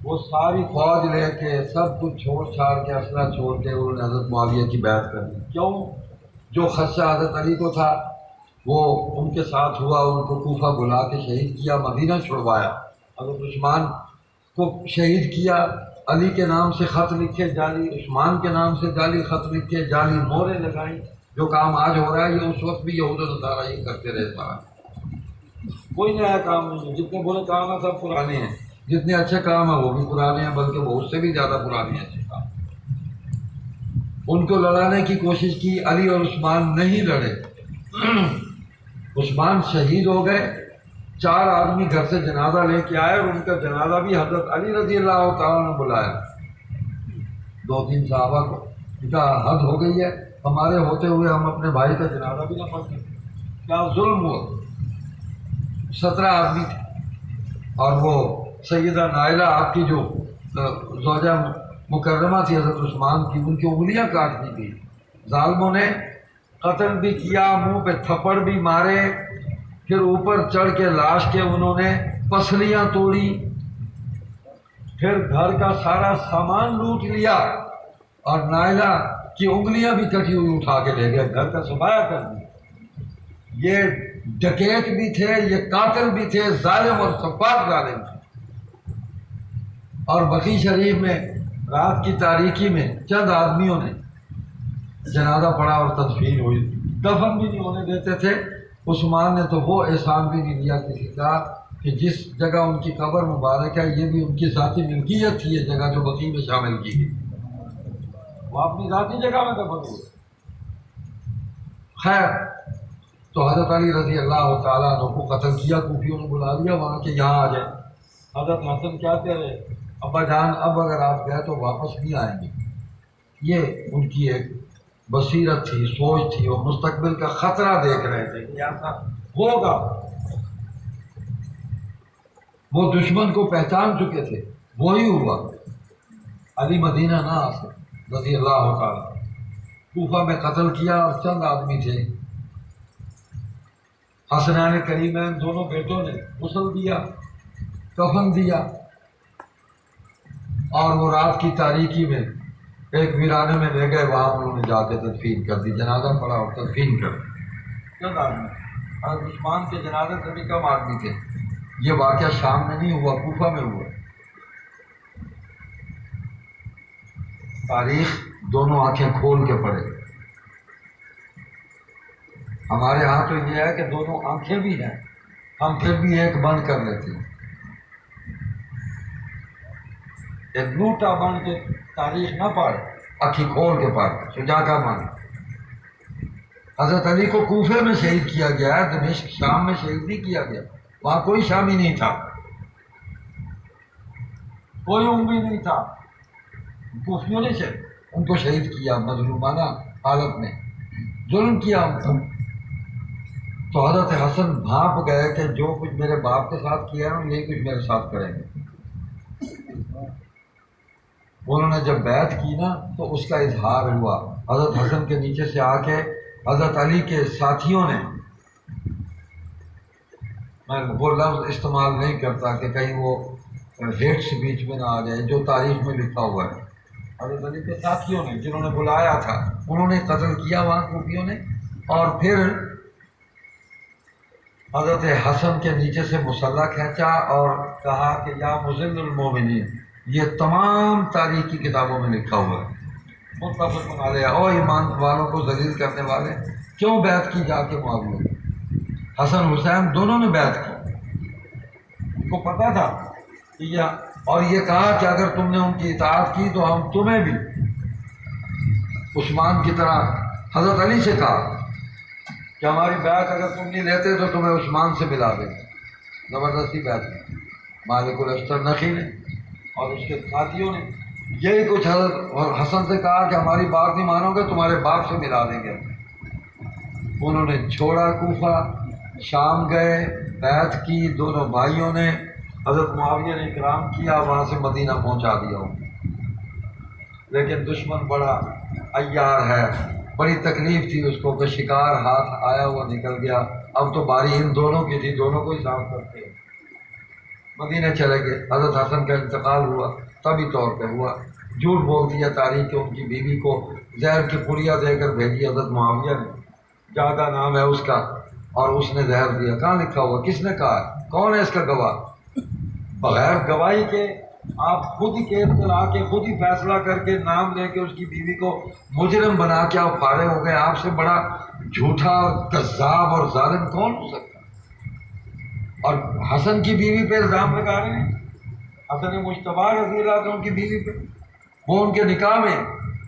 وہ ساری فوج لے کے سب کچھ چھوڑ چھاڑ کے اسلحہ چھوڑ کے انہوں نے حضرت معاویہ کی بیعت کر دی. کیوں؟ جو خدشہ حضرت علی کو تھا وہ ان کے ساتھ ہوا. ان کو کوفہ بلا کے شہید کیا، مدینہ چھڑوایا. حضرت عثمان کو شہید کیا، علی کے نام سے خط لکھے جعلی، عثمان کے نام سے جعلی خط لکھے، جعلی موریں لگائیں. جو کام آج ہو رہا ہے یہ اس وقت بھی یہود و نصارہ یہ کرتے رہے. سارا کوئی نیا کام نہیں ہے. جتنے برے کام ہیں سب پرانے ہیں، جتنے اچھے کام ہیں وہ بھی پرانے ہیں، بلکہ وہ اس سے بھی زیادہ پرانے ہیں اچھے کام. ان کو لڑانے کی کوشش کی، علی اور عثمان نہیں لڑے. عثمان شہید ہو گئے. 4 آدمی گھر سے جنازہ لے کے آئے اور ان کا جنازہ بھی حضرت علی رضی اللہ تعالیٰ نے بلایا. 2-3 صحابہ کو کہا حد ہو گئی ہے، ہمارے ہوتے ہوئے ہم اپنے بھائی کا جنازہ بھی نہ پڑھ سکتے. کیا ظلم ہوا. 17 آدمی تھے اور وہ سیدہ نائلہ آپ کی جو زوجہ مکرمہ تھی حضرت عثمان کی، ان کی انگلیاں کاٹ دی گئی. ظالموں نے قتل بھی کیا، منہ پہ تھپڑ بھی مارے، پھر اوپر چڑھ کے لاش کے انہوں نے پسلیاں توڑی، پھر گھر کا سارا سامان لوٹ لیا اور نائلہ کی انگلیاں بھی کٹی ہوئی اٹھا کے لے گئے، گھر کا صفایا کر دیا. یہ ڈکیت بھی تھے، یہ قاتل بھی تھے، ظالم اور سفاک ظالم تھے. اور بقی شریف میں رات کی تاریکی میں چند آدمیوں نے جنازہ پڑھا اور تدفین ہوئی. دفن بھی نہیں ہونے دیتے تھے. عثمان نے تو وہ احسان بھی نہیں دیا کسی کا کہ جس جگہ ان کی قبر مبارک ہے یہ بھی ان کی ذاتی ملکیت تھی. یہ جگہ جو بقیع میں شامل کی گئی وہ اپنی ذاتی جگہ میں دفن ہوئے. خیر، تو حضرت علی رضی اللہ تعالیٰ عنہ کو قتل کیا. کوفیوں نے بلا لیا وہاں کے یہاں آ جائیں. حضرت حسن کہتے رہے ابا جان اب اگر آپ گئے تو واپس نہیں آئیں گے. یہ ان کی ایک بصیرت تھی، سوچ تھی. وہ مستقبل کا خطرہ دیکھ رہے تھے کہ ایسا ہوگا. وہ دشمن کو پہچان چکے تھے. وہی ہوا. علی مدینہ نہ آ سکے رضی اللہ تعالیٰ. کوفہ میں قتل کیا اور چند آدمی تھے. حسنین کریمین دونوں بیٹوں نے غسل دیا، کفن دیا، اور وہ رات کی تاریکی میں ایک ویرانے میں لے گئے. وہاں انہوں نے جا کے تدفین کر دی. جنازہ پڑا اور تدفین کر دی. چند آدمی. حضرت عثمان کے جنازے سے بھی کم آدمی تھے. یہ واقعہ شام میں نہیں ہوا، کوفہ میں ہوا. تاریخ دونوں آنکھیں کھول کے پڑھے. ہمارے ہاں تو یہ ہے کہ دونوں آنکھیں بھی ہیں، ہم پھر بھی ایک بند کر لیتے ہیں. ایک لوٹا بن کے تاریخ نہ پڑھ، آنکھیں کھول کے پڑھ. شجاع کا مان. حضرت علی کو کوفے میں شہید کیا گیا ہے، دمشق شام میں شہید نہیں کیا گیا. وہاں کوئی شامی نہیں تھا، کوئی اموی نہیں تھا. کوفیوں نے ان کو شہید کیا مظلومانہ حالت میں، ظلم کیا ان کو. تو حضرت حسن بھانپ گئے کہ جو کچھ میرے باپ کے ساتھ کیا ہے یہی کچھ میرے ساتھ کریں گے. انہوں نے جب بیعت کی نا تو اس کا اظہار ہوا. حضرت حسن کے نیچے سے آ کے حضرت علی کے ساتھیوں نے، میں وہ لفظ استعمال نہیں کرتا کہ کہیں وہ ہیٹس بیچ میں نہ آ جائے، جو تاریخ میں لکھا ہوا ہے، حضرت علی کے ساتھیوں نے جنہوں نے بلایا تھا انہوں نے قتل کیا وہاں کوفیوں نے. اور پھر حضرت حسن کے نیچے سے مسلح کھینچا اور کہا کہ یا مذل المومنین. یہ تمام تاریخ کی کتابوں میں لکھا ہوا ہے. متفق بنا لیا. اور ایمان والوں کو ذلیل کرنے والے کیوں بیعت کی جا کے معاویہ. حسن حسین دونوں نے بیعت کی. ان کو پتہ تھا کہ اور یہ کہا کہ اگر تم نے ان کی اطاعت کی تو ہم تمہیں بھی عثمان کی طرح. حضرت علی سے کہا کہ ہماری بیعت اگر تم نہیں لیتے تو تمہیں عثمان سے ملا دیں. زبردستی بیعت کی. مالک الاشتر نقی نے اور اس کے ساتھیوں نے یہی کچھ حضرت حسن سے کہا کہ ہماری بات نہیں مانو گے تمہارے باپ سے ملا دیں گے. انہوں نے چھوڑا کوفہ، شام گئے، بیعت کی. دونوں بھائیوں نے. حضرت معاویہ نے اکرام کیا، وہاں سے مدینہ پہنچا دیا. لیکن دشمن بڑا عیار ہے، بڑی تکلیف تھی اس کو کہ شکار ہاتھ آیا ہوا نکل گیا، اب تو باری ان دونوں کی تھی، دونوں کو ہی صاف کرتے ہیں۔ مدینے چلے گئے، حضرت حسن کا انتقال ہوا، طبی طور پہ ہوا، جھوٹ بولتی ہے تاریخ کہ ان کی بیوی کو زہر کی پڑیا دے کر بھیجی حضرت معاویہ نے، جادہ نام ہے اس کا، اور اس نے زہر دیا۔ کہاں لکھا ہوا؟ کس نے کہا؟ کون ہے اس کا گواہ؟ بغیر گواہی کے آپ خود ہی کیس چلا کے خود ہی فیصلہ کر کے نام لے کے اس کی بیوی کو مجرم بنا کے آپ فارغ ہو گئے۔ آپ سے بڑا جھوٹا کذاب اور ظالم کون ہو سکتا؟ اور حسن کی بیوی پہ الزام لگا رہے ہیں، حسن مجتبیٰ رضی اللہ عنہ ان کی بیوی پہ۔ وہ ان کے نکاح میں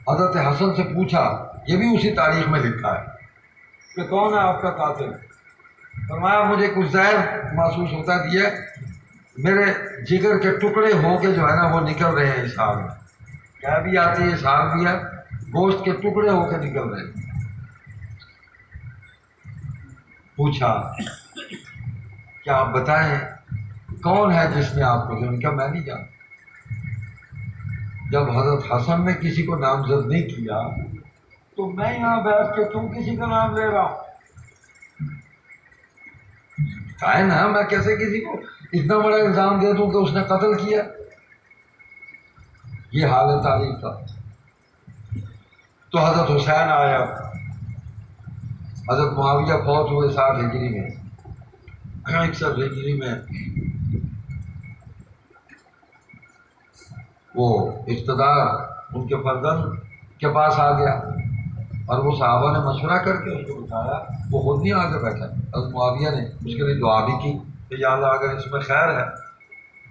حضرت حسن سے پوچھا، یہ بھی اسی تاریخ میں لکھا ہے کہ کون ہے آپ کا قاتل؟ فرمایا مجھے کچھ زہر محسوس ہوتا ہے، یہ میرے جگر کے ٹکڑے ہو کے جو ہے نا وہ نکل رہے ہیں اسحاق میں، کیا بھی آتی ہے اسحاق بھی ہے، گوشت کے ٹکڑے ہو کے نکل رہے ہیں۔ پوچھا کیا آپ بتائیں کون ہے جس نے آپ کو؟ کہا میں نہیں جانتا۔ جب حضرت حسن نے کسی کو نامزد نہیں کیا تو میں یہاں بیٹھ کے کیوں کسی کا نام لے رہا ہوں؟ ہے نا، میں کیسے کسی کو اتنا بڑا الزام دے دوں کہ اس نے قتل کیا؟ یہ حال ہے تاریخ کا۔ تو حضرت حسین آیا، حضرت معاویہ فوت ہوئے 60 ہجری میں، 61 ہجری میں وہ اقتدار ان کے فرزند کے پاس آ گیا، اور وہ صحابہ نے مشورہ کر کے اس کو بتایا، وہ خود نہیں آگے بیٹھا، حضرت معاویہ نے اس کے لیے دعا بھی کی کہ یا اللہ اگر اس میں خیر ہے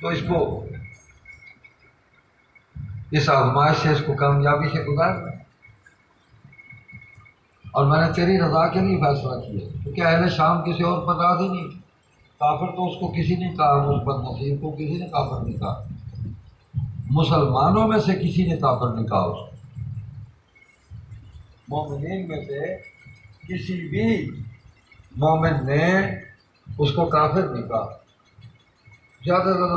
تو اس کو اس آزمائش سے، اس کو کامیابی سے گزار دیں، اور میں نے تیری رضا کے لیے فیصلہ کیا، کیونکہ اہل شام کسی اور پر راضی نہیں، کافر تو اس کو کسی نے کہا، اس بد نصیب کو کسی نے کافر نہیں کہا، مسلمانوں میں سے کسی نے کافر نہیں کہا اس کو، مومنین میں سے کسی بھی مومن نے اس کو کافر نہیں کہا۔ زیادہ